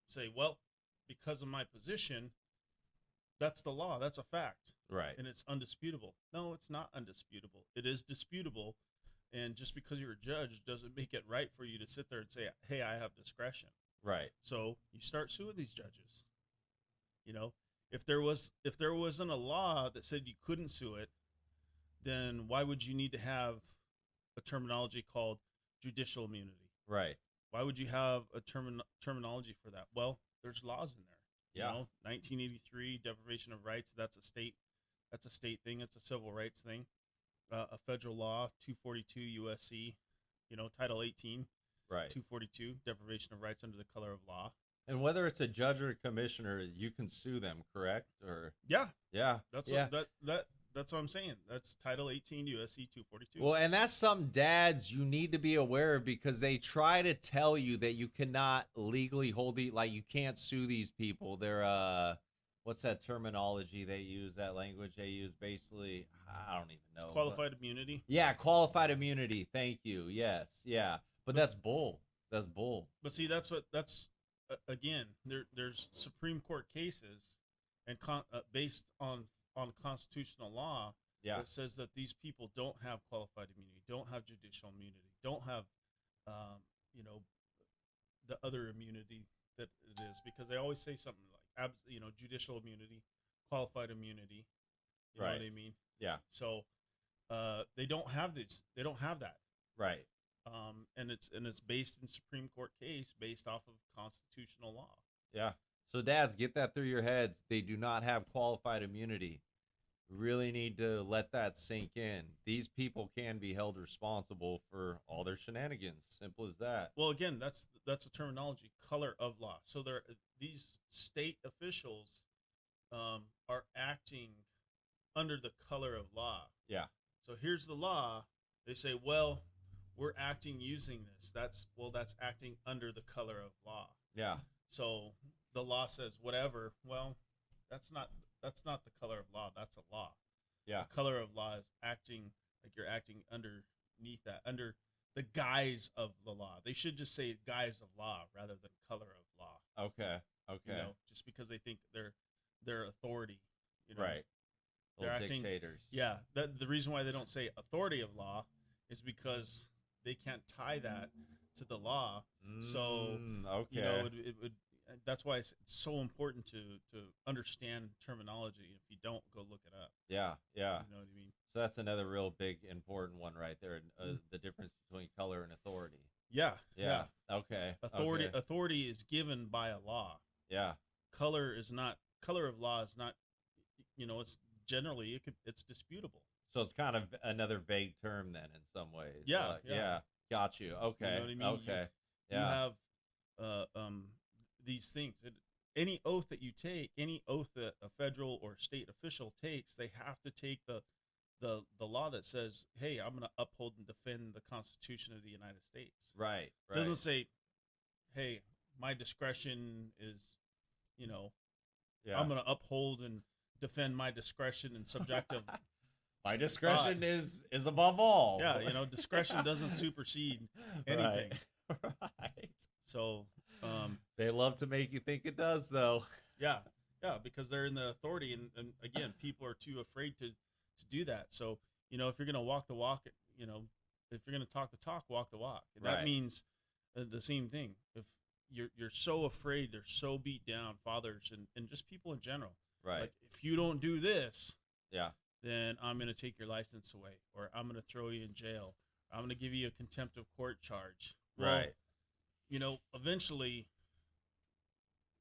say, well, because of my position, that's the law, that's a fact,
Right.
and it's undisputable. No, it's not undisputable. It is disputable, and just because you're a judge doesn't make it right for you to sit there and say, hey, I have discretion.
Right.
So you start suing these judges. If there wasn't a law that said you couldn't sue it, then why would you need to have a terminology called judicial immunity?
Right.
Why would you have a terminology for that? Well, there's laws in there.
Yeah.
1983 deprivation of rights. That's a state thing. It's a civil rights thing. A federal law, 242 USC, Title 18.
Right.
242 deprivation of rights under the color of law.
And whether it's a judge or a commissioner, you can sue them, correct? Or
Yeah,
yeah.
that's
Yeah.
that's what I'm saying. That's Title 18 USC 242.
Well, and that's something, dads, you need to be aware of, because they try to tell you that you cannot legally hold like you can't sue these people. They're what's that terminology they use? That language they use, basically, I don't even know.
Qualified immunity.
Yeah, qualified immunity. Thank you. Yes, yeah. But that's bull. That's bull.
But see, that's again. There's Supreme Court cases, and based on constitutional law,
Yeah.
that says that these people don't have qualified immunity, don't have judicial immunity, don't have, the other immunity that it is, because they always say something like, judicial immunity, qualified immunity. You know
Right.
what I mean?
Yeah.
So, they don't have this. They don't have that.
Right.
And it's based in Supreme Court case based off of constitutional law.
Yeah. So dads, get that through your heads. They do not have qualified immunity. Really need to let that sink in. These people can be held responsible for all their shenanigans. Simple as that.
Well, again, that's a terminology, color of law. So these state officials, are acting under the color of law.
Yeah.
So here's the law. They say, well, we're acting using this. That's acting under the color of law.
Yeah.
So the law says whatever. Well, that's not the color of law. That's a law.
Yeah.
The color of law is acting like you're acting underneath that, under the guise of the law. They should just say guise of law rather than color of law.
Okay. Okay.
Just because they think they're authority.
Right.
They're
Little
acting,
dictators.
Yeah. The reason why they don't say authority of law is because they can't tie that to the law. So
okay.
It would. That's why it's so important to understand terminology. If you don't, go look it up.
Yeah. Yeah.
You know what I mean?
So that's another real big important one right there. The difference between color and authority.
Yeah,
Yeah. Okay. Okay.
authority is given by a law.
Yeah.
Color is not. Color of law is not. It's generally it's disputable.
So it's kind of another vague term then in some ways.
Yeah, yeah.
Yeah. Got you.
You know
Okay.
what I mean? You
Okay.
you
Yeah.
have uh, um, these things. Any oath that you take, any oath that a federal or state official takes, they have to take the law that says, "Hey, I'm going to uphold and defend the Constitution of the United States."
Right.
It
Right.
doesn't say, "Hey, my discretion is, you know,
Yeah.
I'm going to uphold and defend my discretion and subjective."
My discretion is above all.
Yeah, discretion doesn't supersede anything.
Right. Right.
So,
They love to make you think it does, though.
yeah, yeah, because they're in the authority, and again, people are too afraid to do that. So, if you're gonna walk the walk, if you're gonna talk the talk, walk the walk. And that
Right.
means the same thing. If you're so afraid, they're so beat down, fathers and just people in general.
Right.
Like, if you don't do this,
Yeah.
then I'm gonna take your license away, or I'm gonna throw you in jail. Or I'm gonna give you a contempt of court charge. Well,
Right.
Eventually,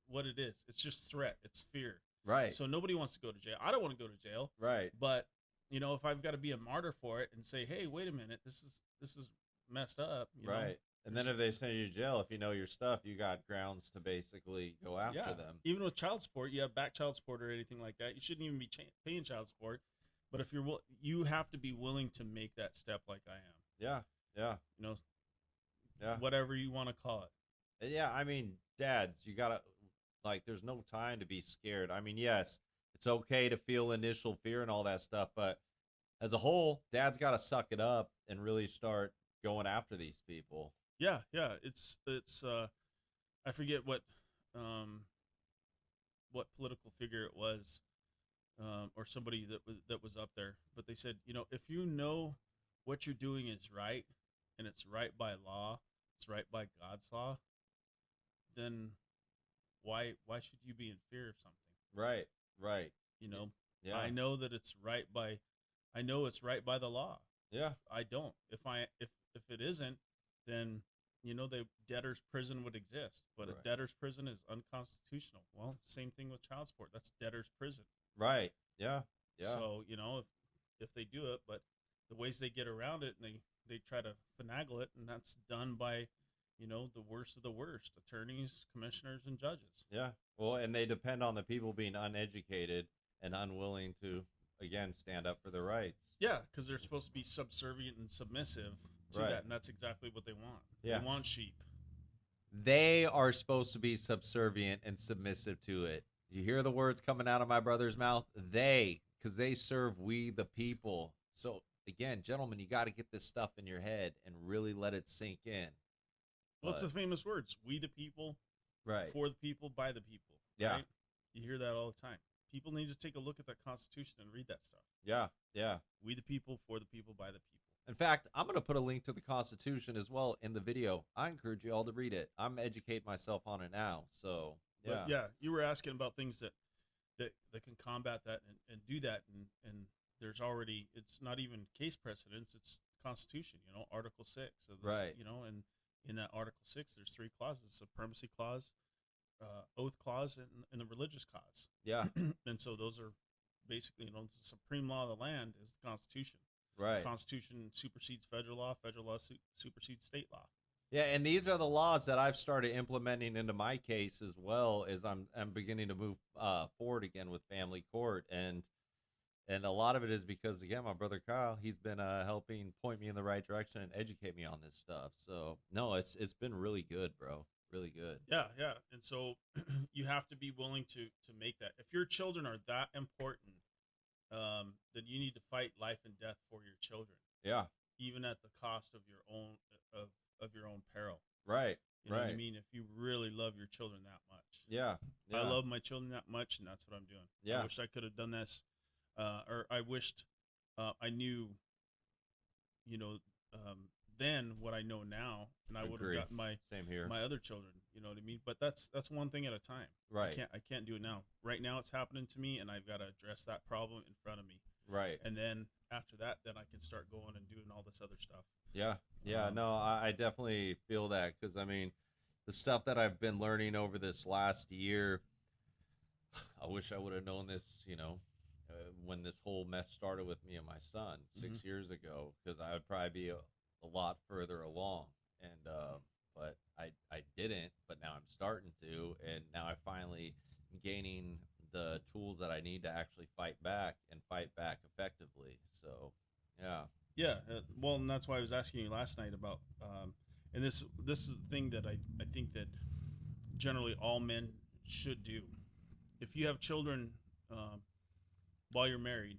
what it is, it's just threat, it's fear.
Right.
So nobody wants to go to jail. I don't want to go to jail,
Right.
but if I've got to be a martyr for it and say, hey, wait a minute, this is messed up.
Right. And then if they send you to jail, if you know your stuff, you got grounds to basically go after them.
Even with child support, you have back child support or anything like that, you shouldn't even be paying child support. But if you have to be willing to make that step, like I am.
Yeah. Yeah. Yeah.
Whatever you want to call it.
And yeah, I mean, dads, you gotta, like, there's no time to be scared. I mean, yes, it's okay to feel initial fear and all that stuff, but as a whole, dad's got to suck it up and really start going after these people.
Yeah, yeah. It's I forget what political figure it was, or somebody that was up there, but they said, if you know what you're doing is right, and it's right by law, it's right by God's law, then why should you be in fear of something?
Right. Right.
Yeah. I know that it's right by, I know it's right by the law.
Yeah.
I don't. If it isn't, then the debtor's prison would exist, but
Right.
a debtor's prison is unconstitutional. Well, same thing with child support. That's debtor's prison.
Right. Yeah. Yeah.
So if they do it, but the ways they get around it, and they try to finagle it, and that's done by the worst of the worst, attorneys, commissioners, and judges.
Yeah. Well, and they depend on the people being uneducated and unwilling to, again, stand up for their rights.
Yeah, because they're supposed to be subservient and submissive to
Right.
that, and that's exactly what they want.
Yeah.
They want sheep.
They are supposed to be subservient and submissive to it. You hear the words coming out of my brother's mouth? Because they serve we the people. So, again, gentlemen, you got to get this stuff in your head and really let it sink in.
What's the famous words? We the people,
right?
For the people, by the people.
Yeah.
Right? You hear that all the time. People need to take a look at the Constitution and read that stuff.
Yeah, yeah.
We the people, for the people, by the people.
In fact, I'm going to put a link to the Constitution as well in the video. I encourage you all to read it. I'm educating myself on it now. So, yeah.
But yeah, you were asking about things that can combat that and do that. And there's already, it's not even case precedents, it's Constitution, Article 6. So this,
right.
And in that Article 6, there's 3 clauses: supremacy clause, oath clause, and the religious clause.
Yeah.
And so those are basically, the supreme law of the land is the Constitution.
Right.
The Constitution supersedes federal law supersedes state law.
Yeah, and these are the laws that I've started implementing into my case as well, as I'm beginning to move forward again with family court, and a lot of it is because, again, my brother Kyle, he's been helping point me in the right direction and educate me on this stuff. So no, it's been really good, bro, really good.
Yeah, yeah, and so you have to be willing to make that. If your children are that important, then you need to fight life and death for your children.
Yeah,
even at the cost of your own of your own peril.
Right.
You know what I mean? If you really love your children that much.
Yeah.
I love my children that much, and that's what I'm doing.
Yeah.
I wish I could have done this, or I wished I knew, then what I know now, and I would have gotten my other children. You know what I mean? But that's one thing at a time.
Right.
I can't do it now. Right now, it's happening to me, and I've got to address that problem in front of me.
Right.
and then after that, then I can start going and doing all this other stuff.
Yeah. Yeah.
Um,
No, I definitely feel that because I mean, the stuff that I've been learning over this last year, I wish I would have known this, when this whole mess started with me and my son
mhm.
6 years ago, because I would probably be a lot further along. And, but I didn't, but now I'm starting to. And now I finally gaining the tools that I need to actually fight back and fight back effectively. So, yeah.
Yeah, well, and that's why I was asking you last night about, and this is the thing that I think that generally all men should do. If you have children um, while you're married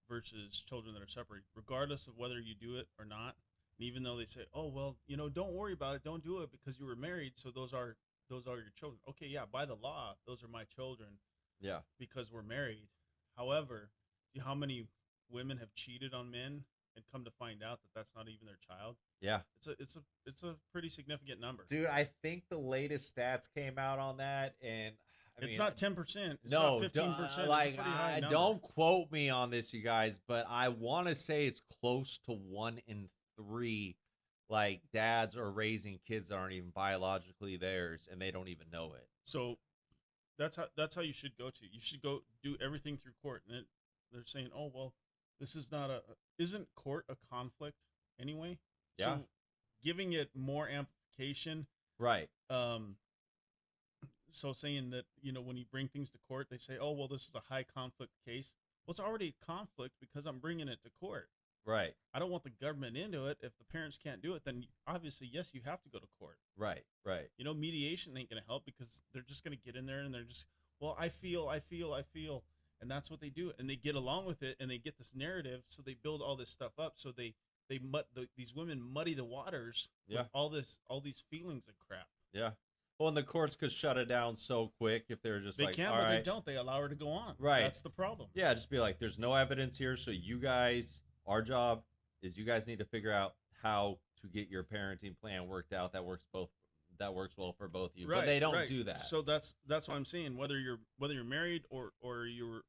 versus children that are separated, regardless of whether you do it or not, and even though they say, "Oh well, don't worry about it, don't do it because you were married, so those are your children." Okay, yeah, by the law, those are my children
Yeah.
because we're married. However, you know how many women have cheated on men and come to find out that that's not even their child?
Yeah.
It's a pretty significant number.
Dude, I think the latest stats came out on that, and I
It's
mean,
not 10%. It's not
no,
15%. It's a
like
pretty high
I
number.
don't quote me on this, you guys, but I want to say it's close to 1 in 3. Like dads are raising kids that aren't even biologically theirs, and they don't even know it.
So that's how you should go to. You should go do everything through court, and they're saying, "Oh well, this is not a isn't court a conflict anyway?"
Yeah.
So giving it more amplification.
Right.
So saying that when you bring things to court, they say, "Oh well, this is a high conflict case." Well, it's already a conflict because I'm bringing it to court.
Right.
I don't want the government into it. If the parents can't do it, then obviously, yes, you have to go to court.
Right. Right.
Mediation ain't going to help because they're just going to get in there and they're just, well, I feel. And that's what they do. And they get along with it and they get this narrative. So they build all this stuff up. So these women muddy the waters
Yeah.
with all these feelings of crap.
Yeah. Well, and the courts could shut it down so quick if they're just
They
like,
can,
all
but
right.
they don't. They allow her to go on.
Right.
That's the problem.
Yeah, just be like, there's no evidence here, so you guys, our job is you guys need to figure out how to get your parenting plan worked out that works well for both of you.
Right,
But they don't
right.
do that.
So that's what I'm saying. Whether you're married or you're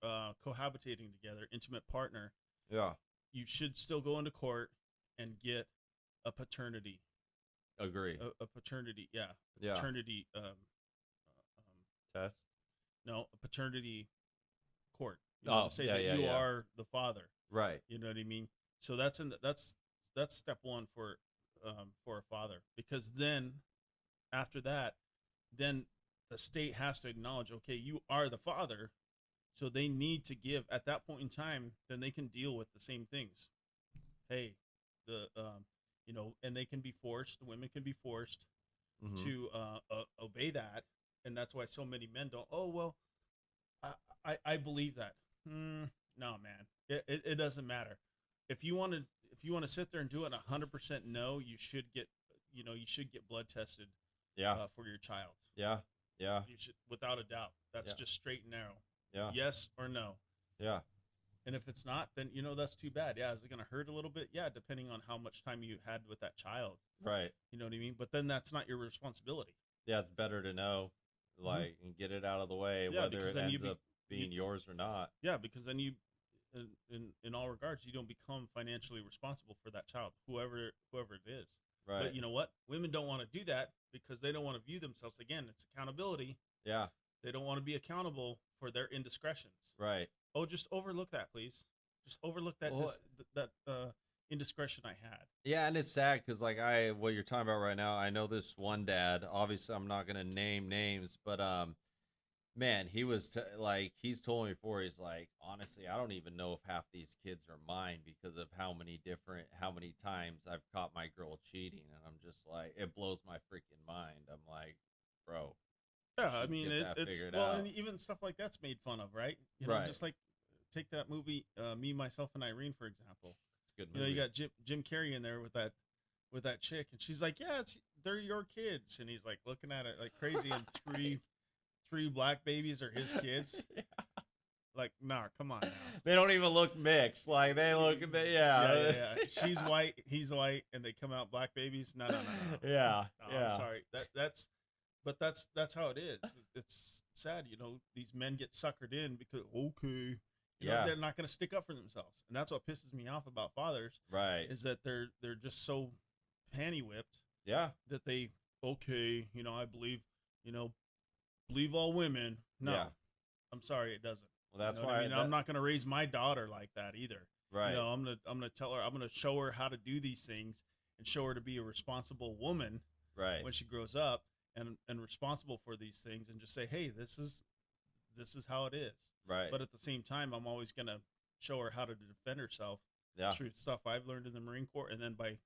cohabitating together, intimate partner,
Yeah.
you should still go into court and get a paternity,
Agree.
a paternity, yeah,
Yeah.
paternity,
Test.
no, a paternity court.
Oh,
say
yeah,
that
yeah,
you
yeah.
are the father.
Right.
You know what I mean? So that's step one for a father, because then after that, then the state has to acknowledge, okay, you are the father, so they need to give at that point in time. Then they can deal with the same things. Hey, the and they can be forced. The women can be forced
Mhm.
to obey that, and that's why so many men don't. Oh well, I believe that. No, man, it doesn't matter. If you want to sit there and do it 100% no, you should get blood tested
Yeah.
for your child.
Yeah. Yeah.
You should, without a doubt. That's
Yeah.
just straight and narrow.
Yeah.
Yes or no.
Yeah.
And if it's not, then that's too bad. Yeah, is it going to hurt a little bit? Yeah, depending on how much time you had with that child.
Right.
You know what I mean? But then that's not your responsibility.
Yeah, it's better to know, like, and get it out of the way,
Yeah,
whether
because
it
then
ends up being yours or not.
Yeah, because then you, in all regards, you don't become financially responsible for that child, whoever it is.
Right.
But you know what? Women don't want to do that because they don't want to view themselves. Again, it's accountability.
Yeah.
They don't want to be accountable for their indiscretions.
Right.
Oh, just overlook that, please. Just overlook that indiscretion I had.
Yeah, and it's sad because like what you're talking about right now, I know this one dad. Obviously, I'm not gonna name names, but man, he was he's told me before. He's like, honestly, I don't even know if half these kids are mine because of how many times I've caught my girl cheating, and I'm just like, it blows my freaking mind. I'm like, bro.
Yeah, I mean, it's
figured
well,
out.
and even stuff like that's made fun of, right?
Right.
Just like take that movie, Me, Myself, and Irene, for example.
It's a good movie.
You got Jim Carrey in there with that chick, and she's like, "Yeah, they're your kids," and he's like looking at it like crazy, and three black babies are his kids.
Yeah.
Like, nah, come on now.
They don't even look mixed. Like they look,
Yeah. She's white, he's white, and they come out black babies. No.
Yeah.
No,
Yeah.
I'm sorry. That's how it is. It's sad, these men get suckered in because okay,
Yeah.
They're not going to stick up for themselves, and that's what pisses me off about fathers.
Right.
Is that they're just so panty whipped
Yeah.
that they I believe you know believe all women. No,
Yeah.
I'm sorry, it doesn't.
Well, that's
You know what
why
I mean? I'm not going to raise my daughter like that either.
Right.
I'm gonna tell her, I'm gonna show her how to do these things and show her to be a responsible woman
Right.
when she grows up and responsible for these things, and just say, hey, this is how it is.
Right.
But at the same time, I'm always gonna show her how to defend herself
Yeah.
through stuff I've learned in the Marine Corps, and then by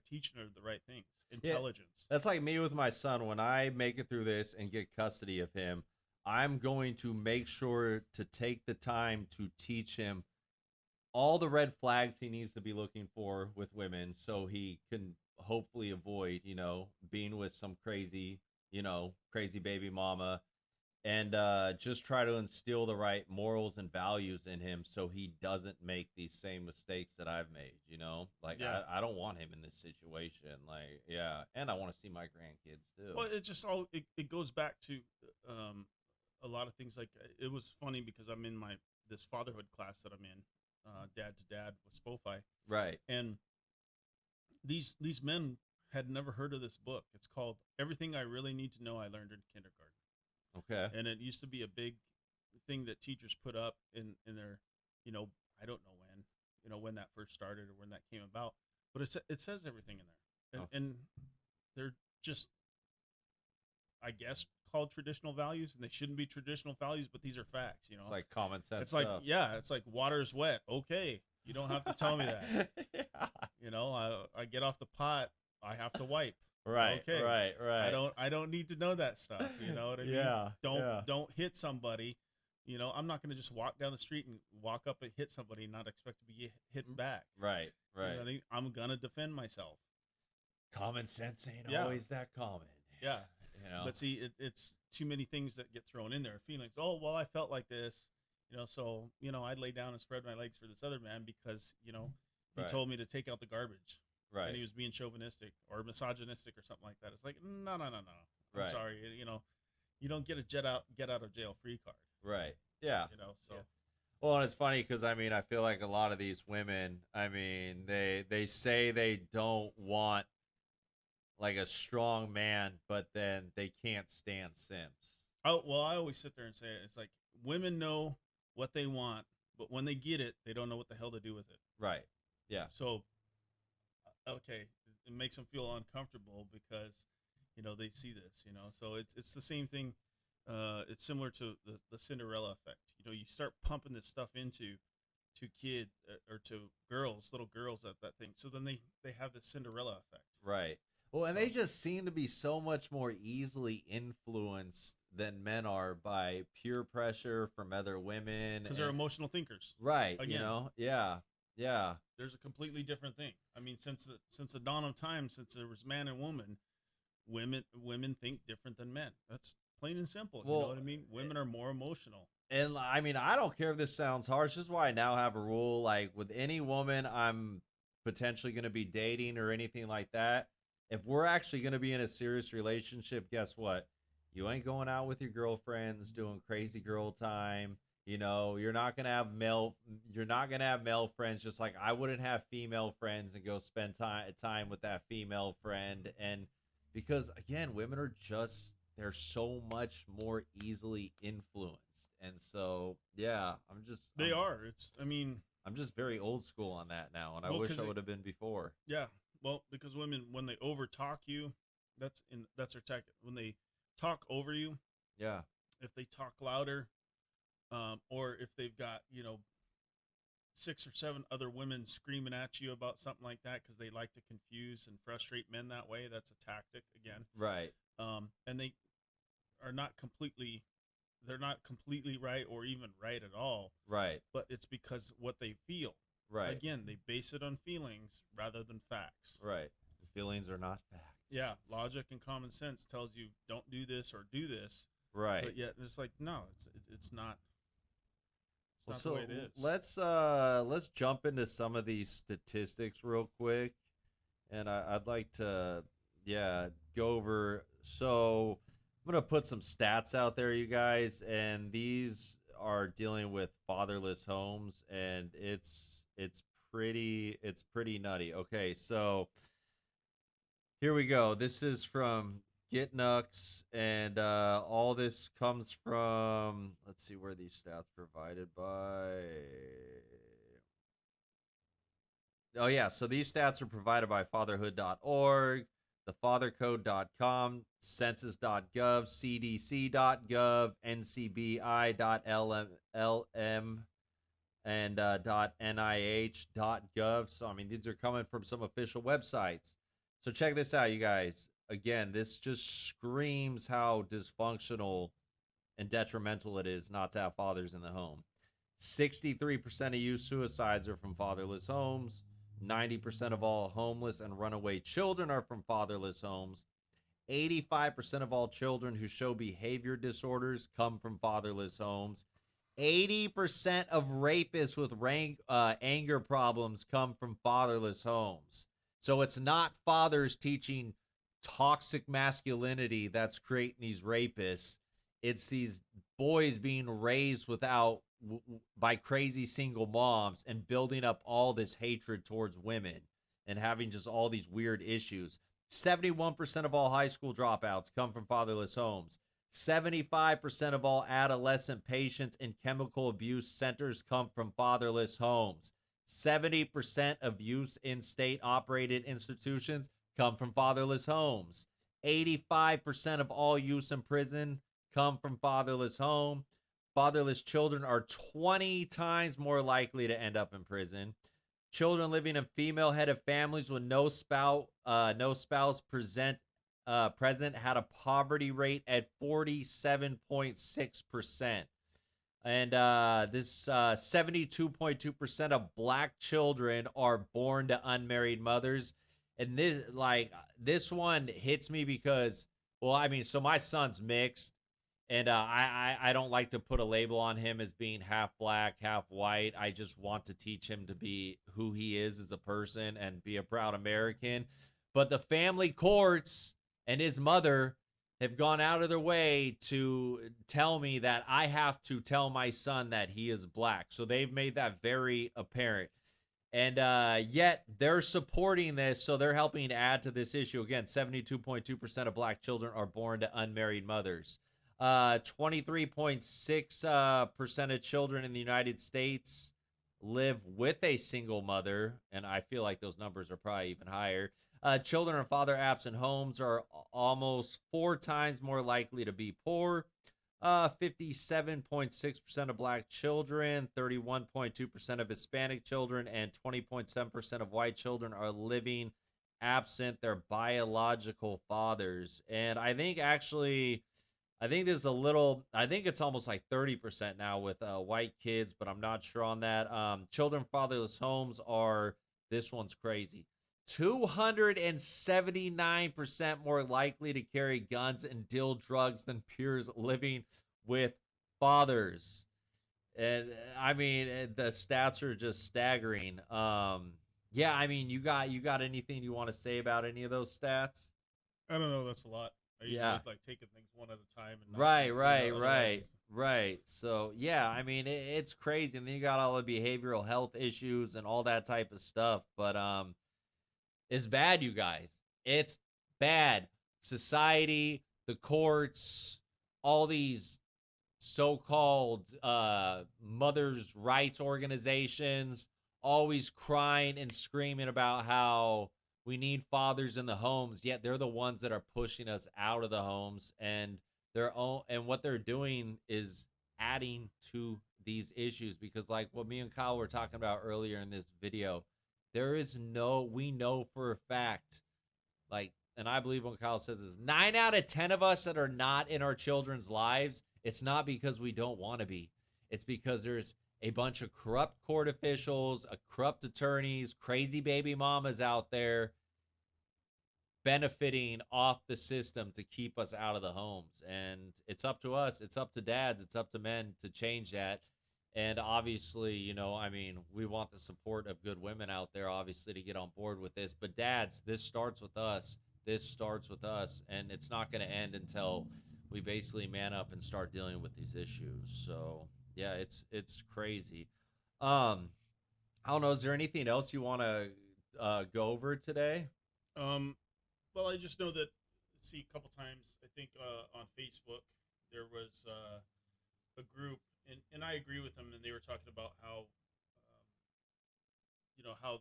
teaching her the right things,
Yeah.
intelligence.
That's like me with my son. When I make it through this and get custody of him, I'm going to make sure to take the time to teach him all the red flags he needs to be looking for with women, so he can hopefully avoid, being with some crazy baby mama, and just try to instill the right morals and values in him so he doesn't make these same mistakes that I've made. Like,
Yeah.
I don't want him in this situation. Like, yeah. And I want to see my grandkids too.
Well, it just it goes back to a lot of things. Like, it was funny because I'm in this fatherhood class that I'm in, dad to dad with SPOFI,
Right.
and these men had never heard of this book. It's called Everything I Really Need to Know I Learned in Kindergarten.
Okay.
And it used to be a big thing that teachers put up in their, I don't know when that first started or when that came about, but it says everything in there, and they're just, I guess, called traditional values, and they shouldn't be traditional values, but these are facts.
It's like common sense
It's like,
stuff.
yeah, it's like water is wet. Okay, you don't have to tell me that.
Yeah.
I get off the pot, I have to wipe.
Right.
Okay.
Right.
I don't need to know that stuff. You know what I mean?
Yeah.
Don't hit somebody. I'm not going to just walk down the street and walk up and hit somebody and not expect to be hit back.
Right.
You know what I mean? I'm going to defend myself.
Common sense ain't
Yeah.
always that common.
Yeah.
You know.
But see, it's too many things that get thrown in there. Feelings. Oh, well, I felt like this. So I'd lay down and spread my legs for this other man because he
Right.
told me to take out the garbage.
Right.
And he was being chauvinistic or misogynistic or something like that. It's like, no. I'm
Right.
sorry. You don't get a get out of jail free card.
Right. Yeah.
So.
Yeah. Well, and it's funny because I feel like a lot of these women, they say they don't want like a strong man, but then they can't stand simps.
Oh, well, I always sit there and say it's like women know what they want, but when they get it, they don't know what the hell to do with it.
Right. Yeah.
So, okay, it makes them feel uncomfortable because they see this. So it's the same thing. It's similar to the Cinderella effect. You start pumping this stuff into kids or to little girls at that thing. So then they have the Cinderella effect.
Right. Well, and they just seem to be so much more easily influenced than men are by peer pressure from other women.
Because they're emotional thinkers.
Right.
Again.
Yeah. Yeah.
There's a completely different thing. I mean, since the dawn of time, since there was man and woman, women think different than men. That's plain and simple.
Well,
you know what I mean? Women are more emotional.
And I don't care if this sounds harsh. This is why I now have a rule. Like with any woman I'm potentially going to be dating or anything like that, if we're actually going to be in a serious relationship, guess what? You ain't going out with your girlfriends doing crazy girl time. You're not going to have male friends, just like I wouldn't have female friends and go spend time with that female friend. And because again, women are they're so much more easily influenced. And so, yeah, I'm just very old school on that now. And I wish I would have been before.
Yeah. Well, because women, when they overtalk you, that's their tactic. When they talk over you,
yeah.
If they talk louder, or if they've got 6 or 7 other women screaming at you about something like that because they like to confuse and frustrate men that way, that's a tactic again.
Right.
And they are not completely right or even right at all.
Right.
But it's because what they feel.
Right.
Again, they base it on feelings rather than facts.
Right. Feelings are not facts.
Yeah. Logic and common sense tells you don't do this or do this.
Right.
But yet it's like, no, it's not. It's not
So
the way it is.
let's jump into some of these statistics real quick, and I'd like to go over. So I'm gonna put some stats out there, you guys, and these are dealing with fatherless homes, and it's pretty nutty. Okay, so here we go. This is from GetNux, and all this comes from, let's see where these stats provided by. Oh yeah, so these stats are provided by fatherhood.org, thefathercode.com, census.gov, cdc.gov, ncbi.lm, and .nih.gov. So I mean, these are coming from some official websites. So check this out, you guys. Again, this just screams how dysfunctional and detrimental it is not to have fathers in the home. 63% of youth suicides are from fatherless homes. 90% of all homeless and runaway children are from fatherless homes. 85% of all children who show behavior disorders come from fatherless homes. 80% of rapists with anger problems come from fatherless homes. So it's not fathers teaching toxic masculinity that's creating these rapists. It's these boys being raised by crazy single moms and building up all this hatred towards women and having just all these weird issues. 71% of all high school dropouts come from fatherless homes. 75% of all adolescent patients in chemical abuse centers come from fatherless homes. 70% of youth in state operated institutions come from fatherless homes. 85% of all youth in prison come from fatherless home. Fatherless children are 20 times more likely to end up in prison. Children living in female-headed families with no spouse present had a poverty rate at 47.6%. And this 72.2% of black children are born to unmarried mothers. And this one hits me because, well, I mean, so my son's mixed, and I don't like to put a label on him as being half black, half white. I just want to teach him to be who he is as a person and be a proud American. But the family courts and his mother have gone out of their way to tell me that I have to tell my son that he is black. So they've made that very apparent. And yet they're supporting this, so they're helping add to this issue. Again, 72.2% of black children are born to unmarried mothers. 23.6% of children in the United States live with a single mother, and I feel like those numbers are probably even higher. Children in father absent homes are almost 4 times more likely to be poor. 57.6% of black children, 31.2% of Hispanic children, and 20.7% of white children are living absent their biological fathers. And I think there's a little, I think it's almost like 30% now with white kids, but I'm not sure on that. Children in fatherless homes are, this one's crazy, 279% more likely to carry guns and deal drugs than peers living with fathers. And I mean, the stats are just staggering. Yeah, I mean, you got anything you want to say about any of those stats?
I don't know. That's a lot. I usually
Yeah.
like taking things one at a time and not
Right,
you
right,
know, otherwise
right, right. So, yeah, I mean, it's crazy. And then you got all the behavioral health issues and all that type of stuff. But it's bad, you guys. It's bad. Society, the courts, all these so-called mothers' rights organizations always crying and screaming about how we need fathers in the homes, yet they're the ones that are pushing us out of the homes, and what they're doing is adding to these issues, because like what me and Kyle were talking about earlier in this video, we know for a fact, like, and I believe when Kyle says this, 9 out of 10 of us that are not in our children's lives, it's not because we don't want to be. It's because there's a bunch of corrupt court officials, corrupt attorneys, crazy baby mamas out there benefiting off the system to keep us out of the homes. And it's up to us. It's up to dads. It's up to men to change that. And obviously, I mean, we want the support of good women out there, obviously, to get on board with this. But dads, this starts with us. This starts with us. And it's not going to end until we basically man up and start dealing with these issues. So, Yeah, it's crazy. Um, I don't know. Is there anything else you want to go over today?
Um, well, I just know that see a couple times. I think on Facebook there was a group, and I agree with them, and they were talking about how how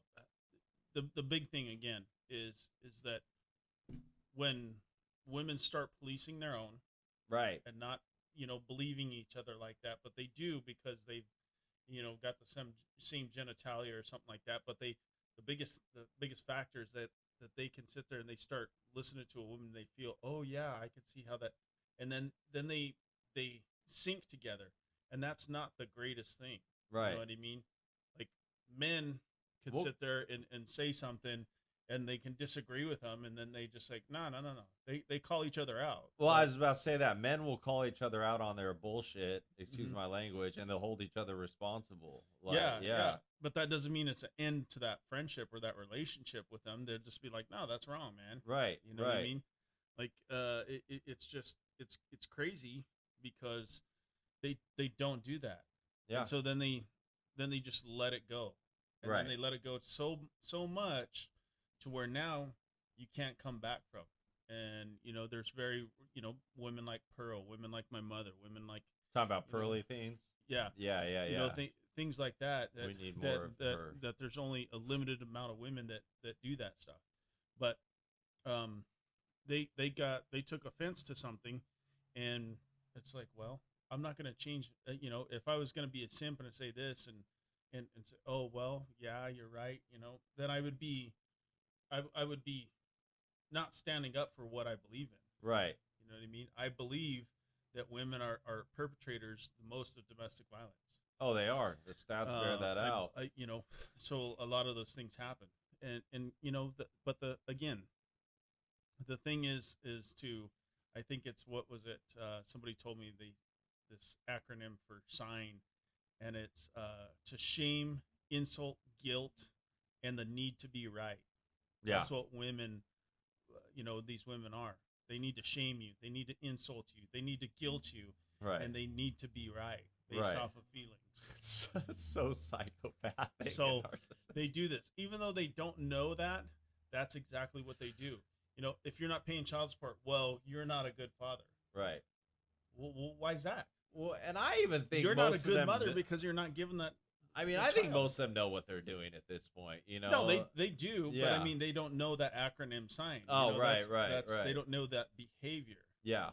the big thing again is that when women start policing their own
Right.
and not believing each other like that, but they do because they've got the same genitalia or something like that. But the biggest factor is that they can sit there and they start listening to a woman. And they feel, oh yeah, I can see how that, and then they sync together, and that's not the greatest thing. You know
Right.
what I mean? Like men could
Well,
sit there and say something, and they can disagree with them, and then they just like, no, no, no, no. They call each other out,
well, I
but
was about to say that men will call each other out on their bullshit. Excuse
mhm.
my language, and they'll hold each other responsible. Like,
Yeah, yeah.
yeah,
But that doesn't mean it's an end to that friendship or that relationship with them. They'll just be like, no, that's wrong, man.
right,
You know what I
right,
mean? Like, it's just it's crazy because they don't do that, and
yeah,
so then they just let it go, and then
right.
they let it go so much to where now you can't come back from. And there's very women like Pearl, women like my mother, women like
Talking about
you know
pearly things.
yeah
Yeah, yeah, yeah.
things like that that
We need
that
more of
that
her.
that there's only a limited amount of women that do that stuff. But um they took offense to something, and it's like, well, I'm not going to change. If I was going to be a simp and say this and say, oh well, yeah, you're right, then I would be not standing up for what I believe in.
Right.
You know what I mean? I believe that women are perpetrators the most of domestic violence.
Oh, they are. The stats bear that out.
So a lot of those things happen, and but the again, the thing is to, I think it's, what was it? Somebody told me this acronym for sign, and it's to shame, insult, guilt, and the need to be right.
Yeah.
That's what women, these women are. They need to shame you. They need to insult you. They need to guilt you,
Right.
and they need to be right based
Right.
off of feelings.
It's so psychopathic and
So they
narcissistic.
do this, even though they don't know that. That's exactly what they do. If you're not paying child support, well, you're not a good father.
Right.
Well, why is that?
Well, and I even think
You're not a
most of
good
them.
mother because you're not giving that
I mean,
the
I think
child.
most of them know what they're doing at this point. You
No,
know.
they do, but I
Yeah.
mean, they don't know that acronym sign.
Oh, right, right,
That's they
right.
don't know that behavior.
Yeah.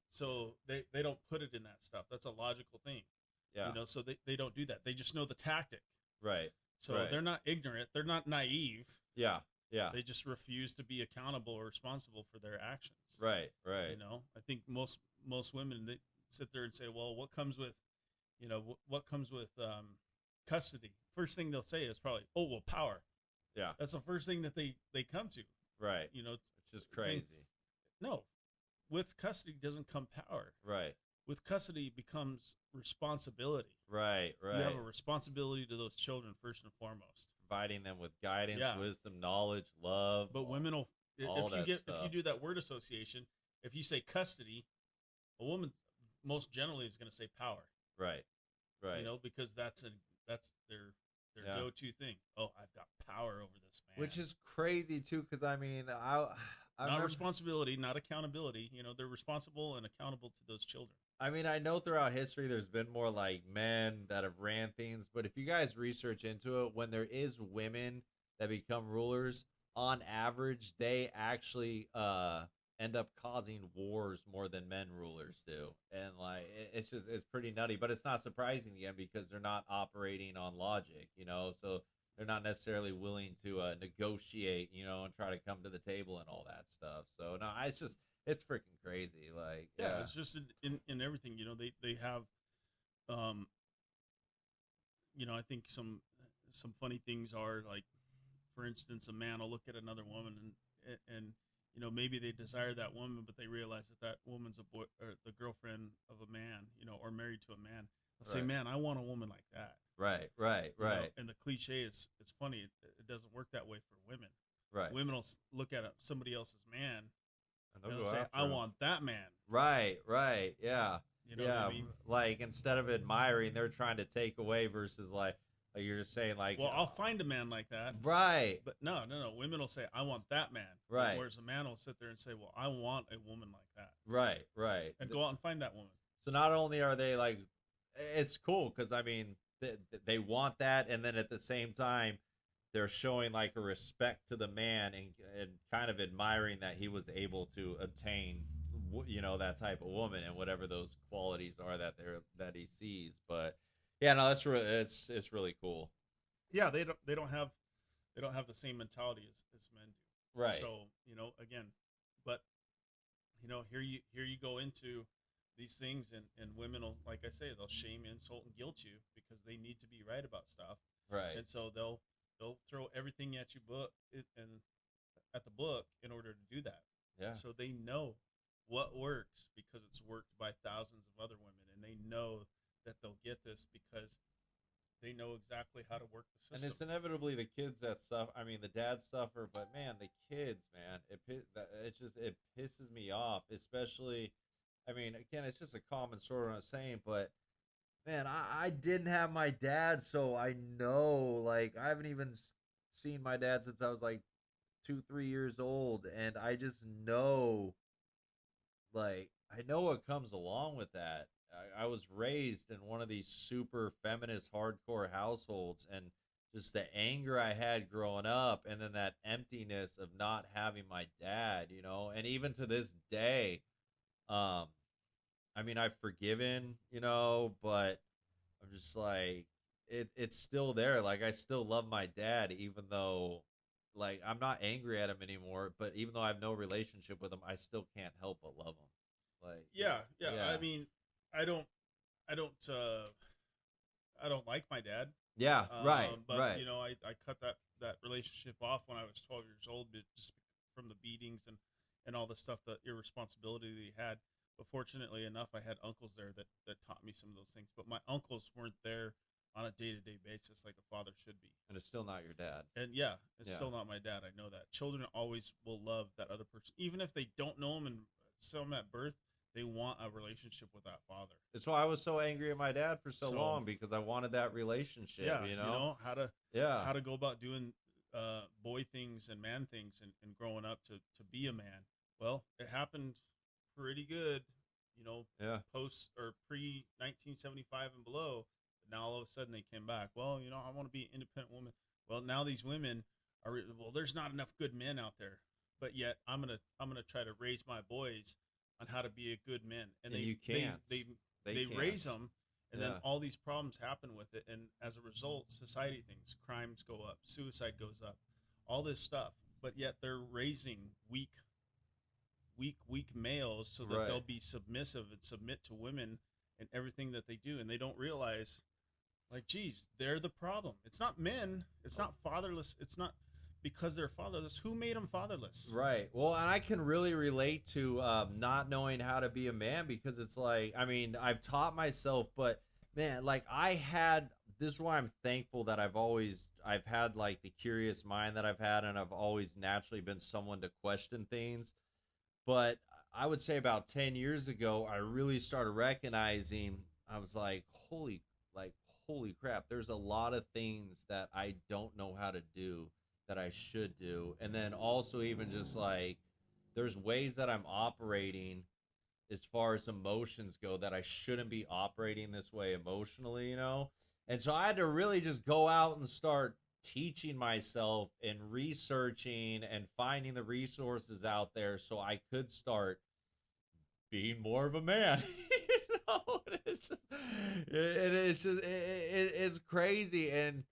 So they don't put it in that stuff. That's a logical thing.
Yeah.
So they don't do that. They just know the tactic.
Right.
So
Right.
they're not ignorant. They're not naive.
Yeah. Yeah.
They just refuse to be accountable or responsible for their actions.
Right. Right.
I think most women, they sit there and say, well, what comes with what comes with custody? First thing they'll say is probably, oh well, power.
Yeah.
That's the first thing that they come to.
Right.
You know,
Which is
think
crazy.
no, with custody doesn't come power.
Right.
With custody becomes responsibility.
Right.
You have
Right.
a responsibility to those children first and foremost.
Providing them with guidance,
Yeah,
wisdom, knowledge, love,
but women will,
all that
if you
stuff.
do that word association, if you say custody, a woman most generally is going to say power.
Right. Right.
Because that's their
Yeah.
go-to thing. Oh, I've got power over this man.
Which is crazy too, because I mean, I
Not
remember.
responsibility, not accountability. They're responsible and accountable to those children.
I mean, I know throughout history there's been more like men that have ran things, but if you guys research into it, when there is women that become rulers, on average, they actually end up causing wars more than men rulers do. And like it's pretty nutty, but it's not surprising again because they're not operating on logic, so they're not necessarily willing to negotiate, and try to come to the table and all that stuff. So no, it's freaking crazy. Like,
Yeah,
yeah.
it's just in everything. They have, um, I think some funny things are like, for instance, a man will look at another woman and maybe they desire that woman, but they realize that woman's a boy or the girlfriend of a man, or married to a man. They'll say,
Right.
"Man, I want a woman like that."
Right, right, right,
And the cliche is, it's funny. It doesn't work that way for women.
right.
Women will look at somebody else's man
And
and
they'll
they'll
go
say,
after
"I
him.
want that man."
Right, right, yeah.
You know what I
Yeah,
mean?
like instead of admiring, they're trying to take away versus like you're just saying like
Well, I'll find a man like that.
right,
But no, no, no. Women will say, "I want that man,"
right,
whereas a man will sit there and say, "Well, I want a woman like that,"
right, right.
and go out and find that woman.
So not only are they like, it's cool because I mean they want that, and then at the same time they're showing like a respect to the man and kind of admiring that he was able to obtain that type of woman and whatever those qualities are that he sees. But yeah, no, that's really it's really cool.
Yeah, they don't have the same mentality as men do.
Right.
So again, but here you go into these things, and women will, like I say, they'll shame, insult, and guilt you because they need to be right about stuff,
Right.
and so they'll throw everything at you and at the book in order to do that.
Yeah.
And so they know what works because it's worked by thousands of other women, and they know that they'll get this because they know exactly how to work the
And
system.
it's inevitably the kids that suffer. I mean, the dads suffer, but man, the kids, man, it pisses me off. Especially, I mean, again, it's just a common sort of saying, but man, I didn't have my dad, so I know. Like, I haven't even seen my dad since I was like 2, 3 years old, and I just know, like, I know what comes along with that. I was raised in one of these super feminist hardcore households, and just the anger I had growing up, and then that emptiness of not having my dad, and even to this day, um, I mean, I've forgiven, but I'm just like, it's still there. Like, I still love my dad, even though, like, I'm not angry at him anymore. But even though I have no relationship with him, I still can't help but love him. Like,
Yeah, yeah.
yeah,
I mean, I don't, I don't, I don't like my dad.
yeah, right,
But
right,
I cut that relationship off when I was 12 years old, just from the beatings and all the stuff, the irresponsibility that he had. But fortunately enough, I had uncles there that taught me some of those things. But my uncles weren't there on a day to day basis like a father should be.
and it's still not your dad.
And yeah, it's
Yeah,
still not my dad. I know that. Children always will love that other person, even if they don't know him and saw him at birth. They want a relationship with that father.
that's why I was so angry at my dad for so
So
long because I wanted that relationship.
yeah,
Yeah,
how to go about doing boy things and man things, and growing up to be a man. Well, it happened pretty good,
yeah,
post or pre 1975 and below. But now all of a sudden they came back. Well, I want to be an independent woman. Well, now these women well. There's not enough good men out there, but yet I'm gonna try to raise my boys on how to be a good man, and
and you can't.
they
Can't.
raise them, and then
Yeah,
all these problems happen with it, and as a result, society things, crimes go up, suicide goes up, all this stuff. But yet they're raising weak males so that they'll
right.
be submissive and submit to women and everything that they do, and they don't realize, like, geez, they're the problem. It's not men. It's not fatherless. It's not because they're fatherless. Who made them fatherless?
Right. Well, and I can really relate to not knowing how to be a man because it's like, I mean, I've taught myself, but man, like I had this is why I'm thankful that I've had like the curious mind that I've had, and I've always naturally been someone to question things. But I would say about 10 years ago, I really started recognizing, I was like, holy crap, there's a lot of things that I don't know how to do that I should do. And then also, even just like, there's ways that I'm operating as far as emotions go that I shouldn't be operating this way emotionally. And so I had to really just go out and start teaching myself and researching and finding the resources out there so I could start being more of a man. It's just it's crazy and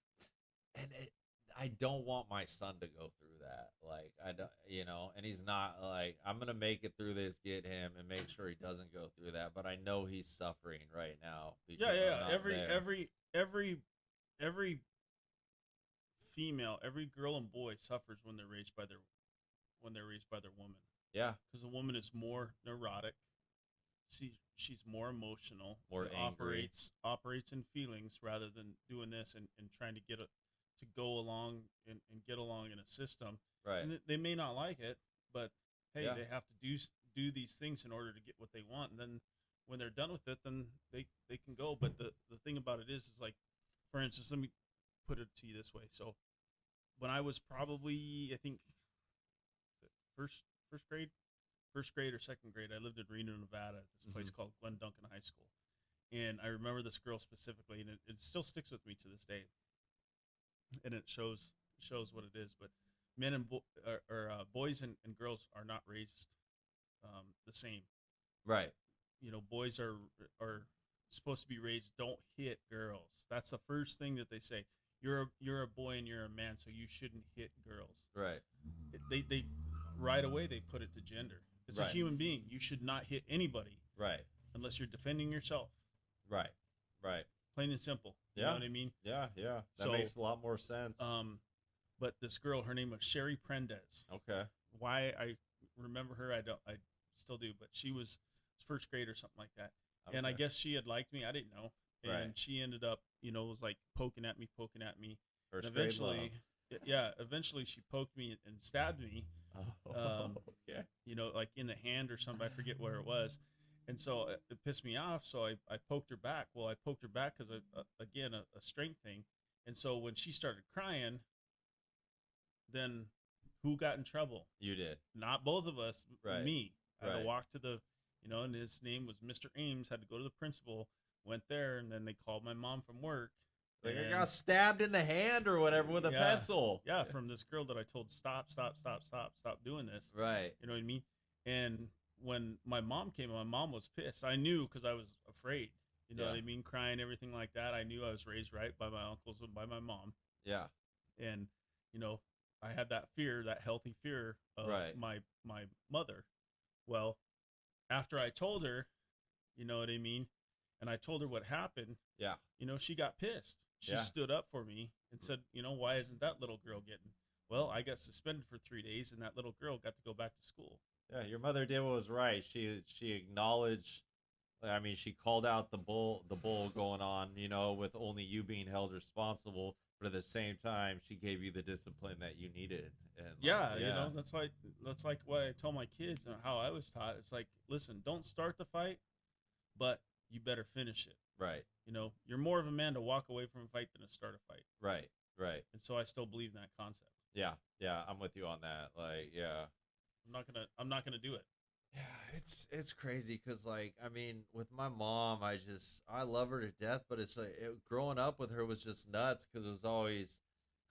I don't want my son to go through that. Like I don't, and he's not like I'm gonna make it through this, get him, and make sure he doesn't go through that. But I know he's suffering right now
Yeah,
because
yeah,
I'm
yeah.
not there.
Every female, every girl and boy suffers when they're raised by their woman,
Yeah,
because the woman is more neurotic. She's more emotional.
more
It
angry.
operates in feelings rather than doing this, and trying to get to go along and get along in a system.
Right.
And they may not like it, but hey,
Yeah.
they have to do these things in order to get what they want. And then when they're done with it, then they can go. But the thing about it is like, for instance, let me put it to you this way. So when I was probably, I think, first first grade, first grade or second grade, I lived in Reno, Nevada, at this place called Glen Duncan High School, and I remember this girl specifically, and it still sticks with me to this day, and it shows what it is. But men and boys and girls are not raised the same.
Right.
You know, boys are supposed to be raised, don't hit girls. That's the first thing that they say. You're a boy and you're a man, so you shouldn't hit girls.
Right.
They right away they put it to gender. It's a
Right.
human being. You should not hit anybody
Right.
unless you're defending yourself.
Right. Right.
Plain and simple. You
Yeah.
know what I mean?
Yeah. Yeah. That
So,
makes a lot more sense.
But this girl, her name was Sherry Prendez.
Okay.
Why I remember her, I still do, but she was first grade or something like that. And I
Okay.
guess she had liked me. I didn't know. And
Right.
she ended up, was like poking at me.
First
And
grade
eventually, eventually she poked me and stabbed me,
love. Okay.
like in the hand or something. I forget where it was. And so it pissed me off. So I poked her back. Well, I poked her back because, again, a strength thing. And so when she started crying, then who got in trouble?
You did.
Not both of us,
Right.
me. I had
Right.
to walk to the, and his name was Mr. Ames, had to go to the principal, went there, and then they called my mom from work.
Like I
and-
got stabbed in the hand or whatever with a
Yeah.
pencil.
Yeah, from this girl that I told, stop doing this.
Right.
You know what I mean? And when my mom came, my mom was pissed. I knew because I was afraid. You know
Yeah.
what I mean? Crying, everything like that. I knew I was raised right by my uncles and by my mom.
Yeah.
And, I had that fear, that healthy fear of
Right.
my mother. Well, after I told her, you know what I mean? And I told her what happened,
Yeah.
she got pissed. She
Yeah.
stood up for me and said, why isn't that little girl getting? Well, I got suspended for 3 days, and that little girl got to go back to school.
Yeah. Your mother did what was right. She acknowledged. I mean, she called out the bull going on. With only you being held responsible. But at the same time, she gave you the discipline that you needed. And
Yeah, that's like what I tell my kids and how I was taught. It's like, listen, don't start the fight, but you better finish it.
Right.
You're more of a man to walk away from a fight than to start a fight.
Right. Right.
And so I still believe in that concept.
Yeah. Yeah. I'm with you on that. Like, yeah.
I'm not gonna do it.
Yeah, it's crazy because I mean, with my mom, I love her to death, but it's like growing up with her was just nuts because it was always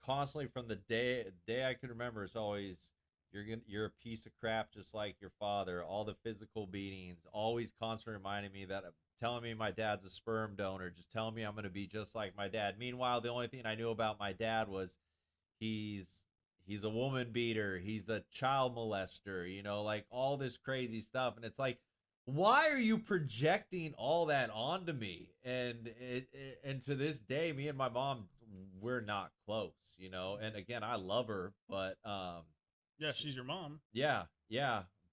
constantly from the day I can remember. It's always you're a piece of crap just like your father. All the physical beatings, always constantly reminding me that telling me my dad's a sperm donor, just telling me I'm gonna be just like my dad. Meanwhile, the only thing I knew about my dad was he's a woman beater, he's a child molester, like all this crazy stuff. And it's like, why are you projecting all that onto me? And to this day, me and my mom, we're not close, and again, I love her, but
Yeah, she's your mom.
yeah,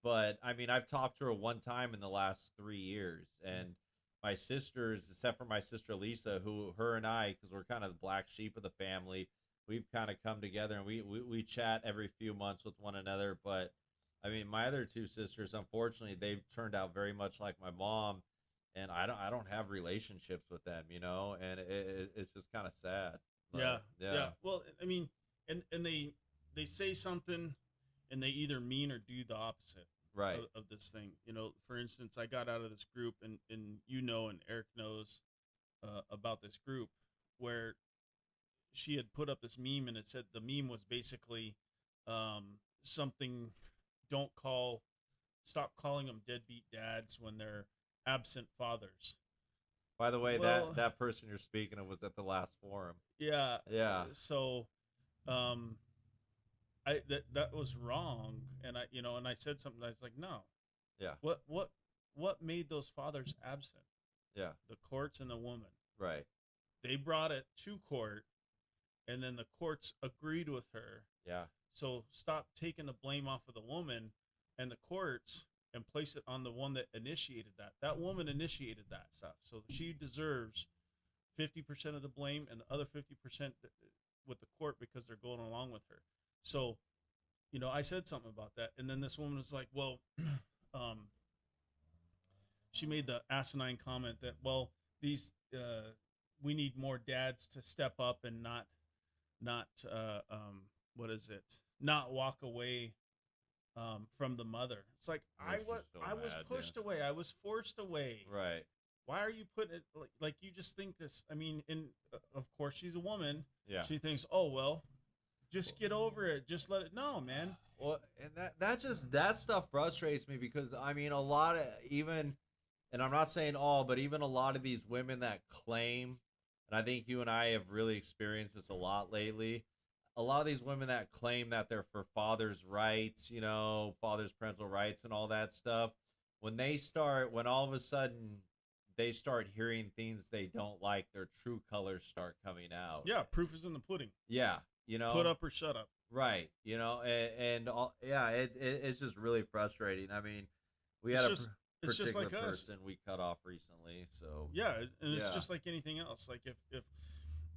but I mean, I've talked to her one time in the last 3 years, and my sisters, except for my sister Lisa, who her and I, because we're kind of the black sheep of the family, we've kind of come together and we chat every few months with one another. But I mean, my other two sisters, unfortunately, they've turned out very much like my mom, and I don't have relationships with them, and it's just kind of sad. But,
Yeah. Well, I mean, and they say something, and they either mean or do the opposite.
Right.
Of this thing. For instance, I got out of this group, and and Eric knows about this group where she had put up this meme, and it said the meme was basically something, stop calling them deadbeat dads when they're absent fathers.
By the way,
Well,
that person you're speaking of was at the last forum.
Yeah.
Yeah.
So, that was wrong, and I said something. I was like, no.
Yeah.
What made those fathers absent?
Yeah.
The courts and the woman.
Right.
They brought it to court, and then the courts agreed with her.
Yeah.
So stop taking the blame off of the woman and the courts and place it on the one that initiated that. That woman initiated that stuff. So she deserves 50% of the blame and the other 50% with the court because they're going along with her. So, I said something about that. And then this woman was like, well, she made the asinine comment that, well, these we need more dads to step up and not what is it? Not walk away from the mother. It's like
Makes me so
I was
mad,
pushed
dude.
away. I was forced away.
Right.
Why are you putting it like you just think this? I mean, and of course she's a woman.
Yeah.
She thinks, oh well, just get over it. Just let it. No, man.
Well, and that stuff frustrates me because I mean a lot of even, and I'm not saying all, but even a lot of these women that claim, and I think you and I have really experienced this a lot lately. A lot of these women that claim that they're for father's rights, father's parental rights and all that stuff, when all of a sudden they start hearing things they don't like, their true colors start coming out.
Yeah, proof is in the pudding.
Yeah,
Put up or shut up.
right, and all, yeah, it's just really frustrating. I mean, we had
It's just
particular
like us.
person we cut off recently, so
Yeah, and it's
yeah,
just like anything else. Like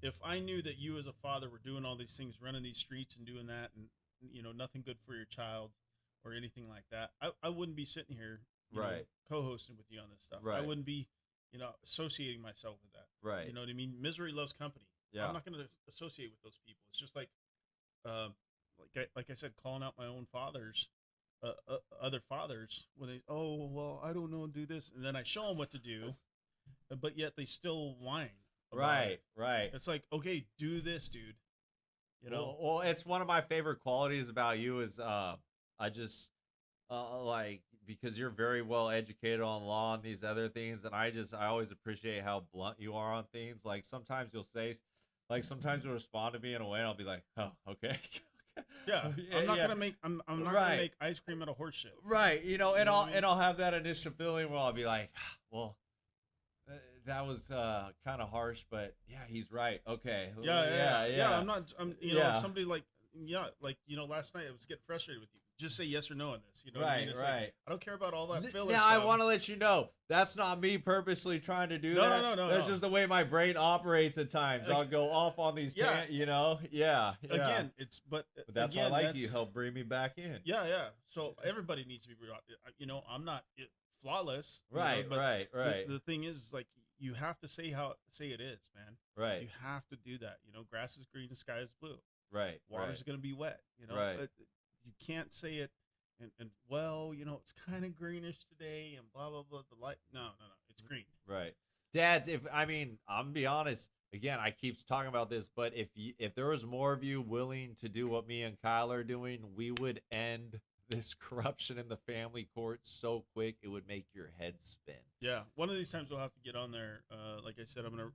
if I knew that you as a father were doing all these things, running these streets and doing that, and nothing good for your child or anything like that, I wouldn't be sitting here,
right,
co-hosting with you on this stuff. I
right,
wouldn't be, associating myself with that.
right,
You know what I mean? Misery loves company.
yeah,
I'm not going to associate with those people. It's just uh, like I said, calling out my own fathers, other fathers when they, oh well, I don't know, do this, and then I show them what to do, but yet they still whine.
right, right.
It's like, okay, do this, dude.
Well, it's one of my favorite qualities about you is I just like because you're very well educated on law and these other things, and I always appreciate how blunt you are on things. Like sometimes you'll respond to me in a way, and I'll be like, oh, okay.
Yeah,
Yeah,
I'm not
yeah.
gonna make I'm not
Right.
gonna make ice cream out of horse shit.
Right, and
know what
I'll
I mean?
and I'll have that initial feeling where I'll be like, well, that was kind of harsh, but yeah, he's right. Okay,
Yeah. I'm not.
Yeah.
If somebody last night I was getting frustrated with you. Just say yes or no on this. You know what I
Right,
mean? It's
right.
Like, I don't care about all that filler
Now
stuff.
I want to let you know that's not me purposely trying to do
No,
that.
no,
That's
no.
just the way my brain operates at times. I'll go off on these,
Yeah.
yeah.
Again, it's but
That's
again,
why I like you. Help bring me back in.
Yeah. So everybody needs to be. I'm not flawless.
Right,
but
right, right,
The thing is, like, you have to say it is, man.
right,
You have to do that. Grass is green, the sky is blue.
right,
Water's
right,
gonna be wet.
Right.
But you can't say it. And well, it's kind of greenish today, and blah blah blah. The light, no, it's green.
right. Dads, I'm gonna be honest. Again, I keep talking about this, but if there was more of you willing to do what me and Kyle are doing, we would end this corruption in the family court so quick it would make your head spin.
Yeah, one of these times we'll have to get on there. Like I said, I'm gonna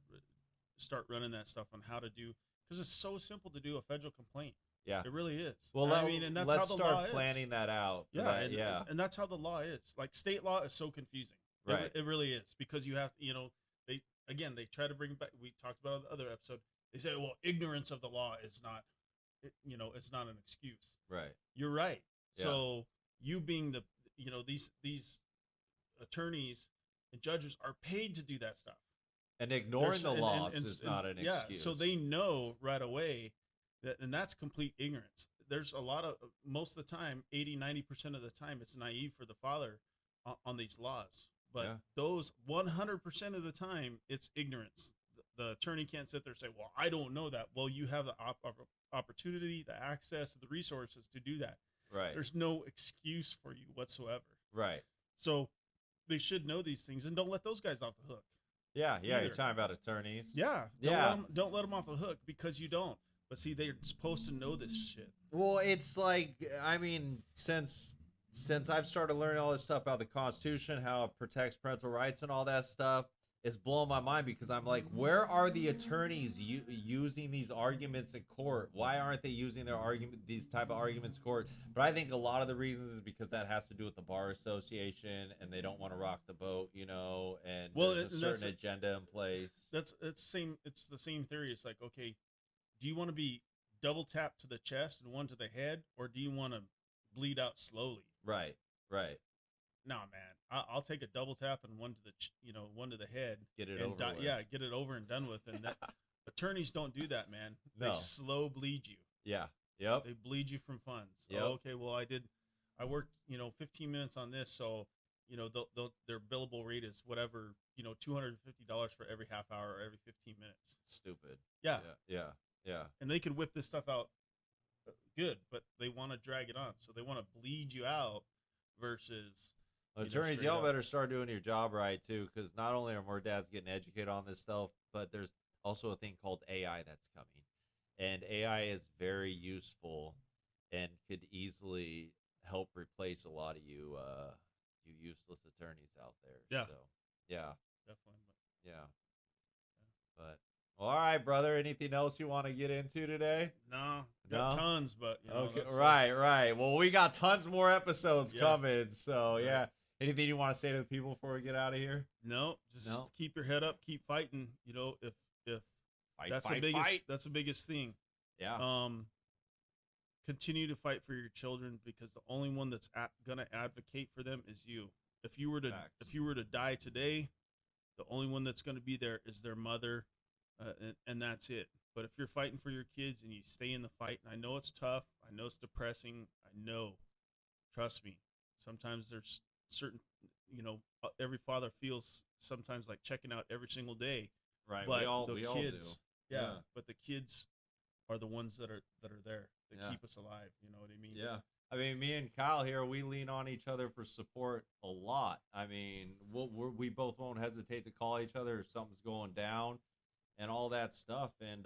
start running that stuff on how to do, because it's so simple to do a federal complaint.
Yeah.
It really is.
Well,
and that's
let's
how the law
start
is.
planning that out. for
Yeah,
that,
and,
yeah.
and that's how the law is. Like, state law is so confusing.
Right.
It really is, because you have, they try to bring back. We talked about it in the other episode. They say, well, ignorance of the law is not, it's not an excuse.
Right.
You're right.
Yeah.
So you being the, these attorneys and judges are paid to do that stuff.
And ignoring the laws
and-
is
and-
not an
yeah,
excuse.
so they know right away that, and that's complete ignorance. There's a lot of, most of the time, 80-90% of the time, it's naive for the father on these laws. But
Yeah.
those 100% of the time, it's ignorance. The attorney can't sit there and say, well, I don't know that. Well, you have the opportunity, the access, the resources to do that.
Right.
There's no excuse for you whatsoever.
Right.
So they should know these things, and don't let those guys off the hook.
Yeah.
Either.
You're talking about attorneys.
Yeah.
Yeah.
Don't let them off the hook, because you don't. But see, they're supposed to know this shit.
Well, it's like, I mean, since I've started learning all this stuff about the Constitution, how it protects parental rights and all that stuff, it's blowing my mind, because I'm like, where are the attorneys using these arguments in court? Why aren't they using these type of arguments in court? But I think a lot of the reasons is because that has to do with the bar association, and they don't want to rock the boat, and there's a certain agenda in place.
It's the same theory. It's like, okay, do you want to be double tapped to the chest and one to the head, or do you want to bleed out slowly?
Right.
Nah, man, I'll take a double tap and one to the one to the head.
Get it
and
over with.
Yeah, get it over and done with. And that attorneys don't do that, man.
No.
They slow bleed you.
Yeah. Yep.
They bleed you from funds.
Yep.
Oh, okay, well, I worked 15 minutes on this, so their billable rate is whatever, $250 for every half hour or every 15 minutes.
Stupid.
Yeah.
Yeah.
And they could whip this stuff out good, but they want to drag it on. So they want to bleed you out versus
Attorneys,
straight
y'all
up.
better start doing your job right too, because not only are more dads getting educated on this stuff, but there's also a thing called AI that's coming, and AI is very useful and could easily help replace a lot of you useless attorneys out there.
Yeah.
So yeah,
Definitely.
yeah. But well, all right, brother. Anything else you want to get into today?
No, got tons, but
okay,
that's
right. Well, we got tons more episodes
Yeah.
coming, so
Right.
yeah. Anything you want to say to the people before we get out of here?
No, just keep your head up, keep fighting. If
Fight,
that's
fight,
the biggest,
fight.
that's the biggest thing.
Yeah.
Continue to fight for your children, because the only one that's gonna advocate for them is you. If you were to
Facts.
if you were to die today, the only one that's gonna be there is their mother, and that's it. But if you're fighting for your kids and you stay in the fight, and I know it's tough, I know it's depressing, I know, trust me. Sometimes there's certain, every father feels sometimes like checking out every single day.
Right.
But
we all
the
do.
kids,
Yeah.
but the kids are the ones that are there that
Yeah.
keep us alive. You know what I mean?
Yeah. I mean, me and Kyle here, we lean on each other for support a lot. I mean, we both won't hesitate to call each other if something's going down and all that stuff. And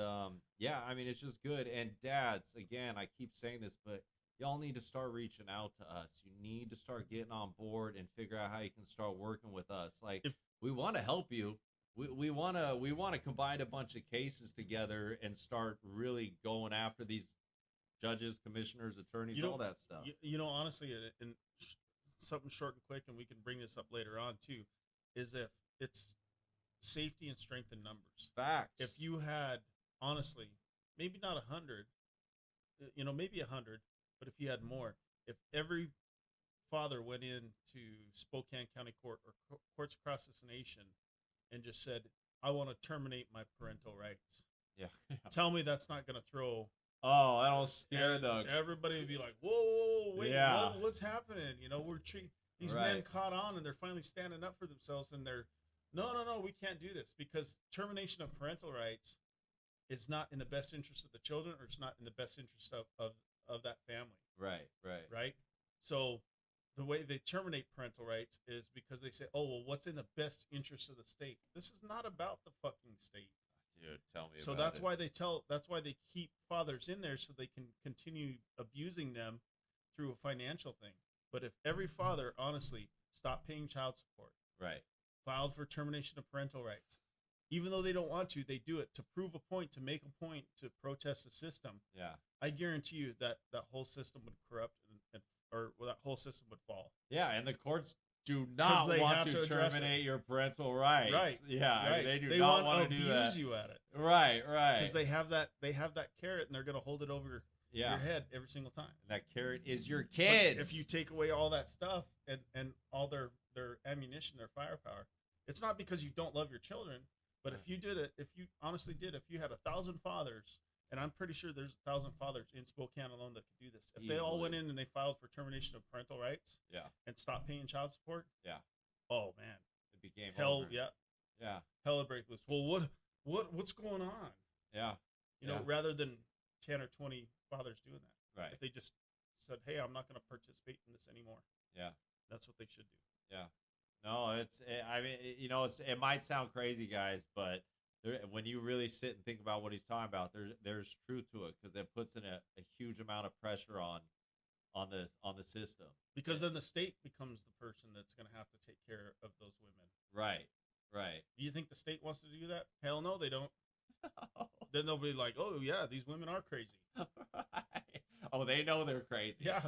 yeah, I mean, it's just good. And dads, again, I keep saying this, but y'all need to start reaching out to us. You need to start getting on board and figure out how you can start working with us. Like, we want to help you. We want to combine a bunch of cases together and start really going after these judges, commissioners, attorneys, all that stuff.
Honestly, and something short and quick, and we can bring this up later on too, is if it's safety and strength in numbers.
Facts.
If you had, honestly, maybe not 100, maybe 100, but if you had more, if every father went into Spokane County Court or courts across this nation and just said, I want to terminate my parental rights.
Yeah.
Tell me that's not going to throw.
Oh, that'll scare
everybody would be like, whoa, wait,
Yeah.
what's happening? We're treating these men caught on, and they're finally standing up for themselves, and they're, no, we can't do this, because termination of parental rights is not in the best interest of the children, or it's not in the best interest of that family. Right. So the way they terminate parental rights is because they say, oh, well, what's in the best interest of the state? This is not about the fucking state.
Dude, tell me
so
about
that's
it.
That's why they keep fathers in there, so they can continue abusing them through a financial thing. But if every father honestly stopped paying child support,
right,
filed for termination of parental rights, even though they don't want to, they do it to prove a point, to make a point, to protest the system.
Yeah,
I guarantee you that whole system would corrupt or that whole system would fall.
Yeah, and the courts do not want to terminate your parental rights.
Right.
Yeah,
right.
I mean, they do not want to do that.
Abuse you at it.
Right.
Because they have that carrot, and they're going to hold it over your head every single time.
And that carrot is your kids.
But if you take away all that stuff and all their ammunition, their firepower, it's not because you don't love your children, but if you honestly did, if you had 1,000 fathers, and I'm pretty sure there's 1,000 fathers in Spokane alone that could do this. If they all went in and they filed for termination of parental rights, and stopped paying child support, oh man,
it became
hell.
over.
Yeah, hell would break loose. Well, what's going on?
Yeah,
rather than 10 or 20 fathers doing that,
right?
If they just said, hey, I'm not going to participate in this anymore.
Yeah,
that's what they should do.
Yeah, no, I mean, it might sound crazy, guys, but when you really sit and think about what he's talking about, there's truth to it, because it puts in a huge amount of pressure on the system,
because then the state becomes the person that's going to have to take care of those women.
Right.
Do you think the state wants to do that? Hell no, they don't. Then they'll be like, oh yeah, these women are crazy.
Right. Oh, they know they're crazy.
Yeah.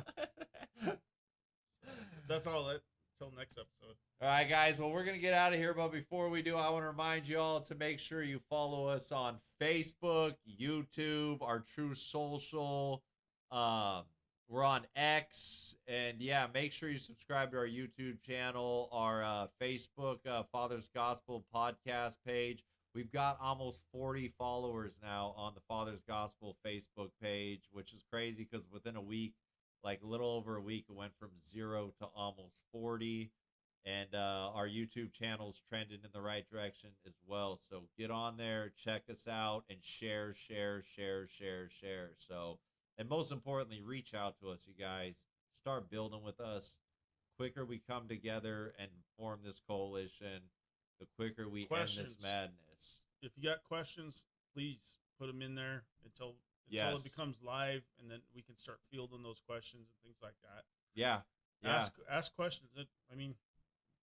That's all. Until next episode.
All right, guys. Well, we're going to get out of here. But before we do, I want to remind you all to make sure you follow us on Facebook, YouTube, our True Social. We're on X. And, yeah, make sure you subscribe to our YouTube channel, our Facebook Father's Gospel podcast page. We've got almost 40 followers now on the Father's Gospel Facebook page, which is crazy because within a week, like a little over a week, it went from 0 to almost 40. and our YouTube channel's trending in the right direction as well. So get on there, check us out, and share, share, share, share, share. So, and most importantly, reach out to us, you guys. Start building with us. Quicker we come together and form this coalition, the quicker we end this
Questions.
madness.
If you got questions, please put them in there until
Yes.
it becomes live, and then we can start fielding those questions and things like that.
Yeah. Yeah.
Ask questions. I mean,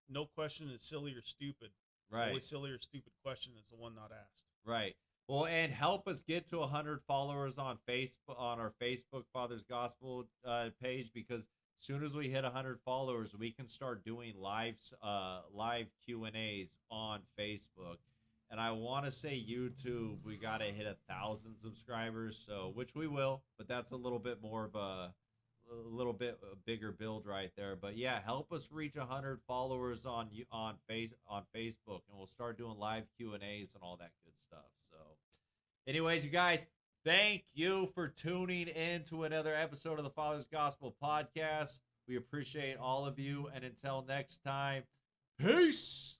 no question is silly or stupid. The only
Right.
silly or stupid question is the one not asked.
Right. Well, and help us get to 100 followers on Facebook, on our Facebook Father's Gospel page, because soon as we hit 100 followers, we can start doing live Q&As on Facebook. And I want to say YouTube, we got to hit 1,000 subscribers, so which we will, but that's a little bit more of a little bit bigger build right there. But yeah, help us reach 100 followers on Facebook, and we'll start doing live Q&As and all that good stuff. So anyways, you guys, thank you for tuning in to another episode of the Father's Gospel Podcast. We appreciate all of you, and until next time, peace.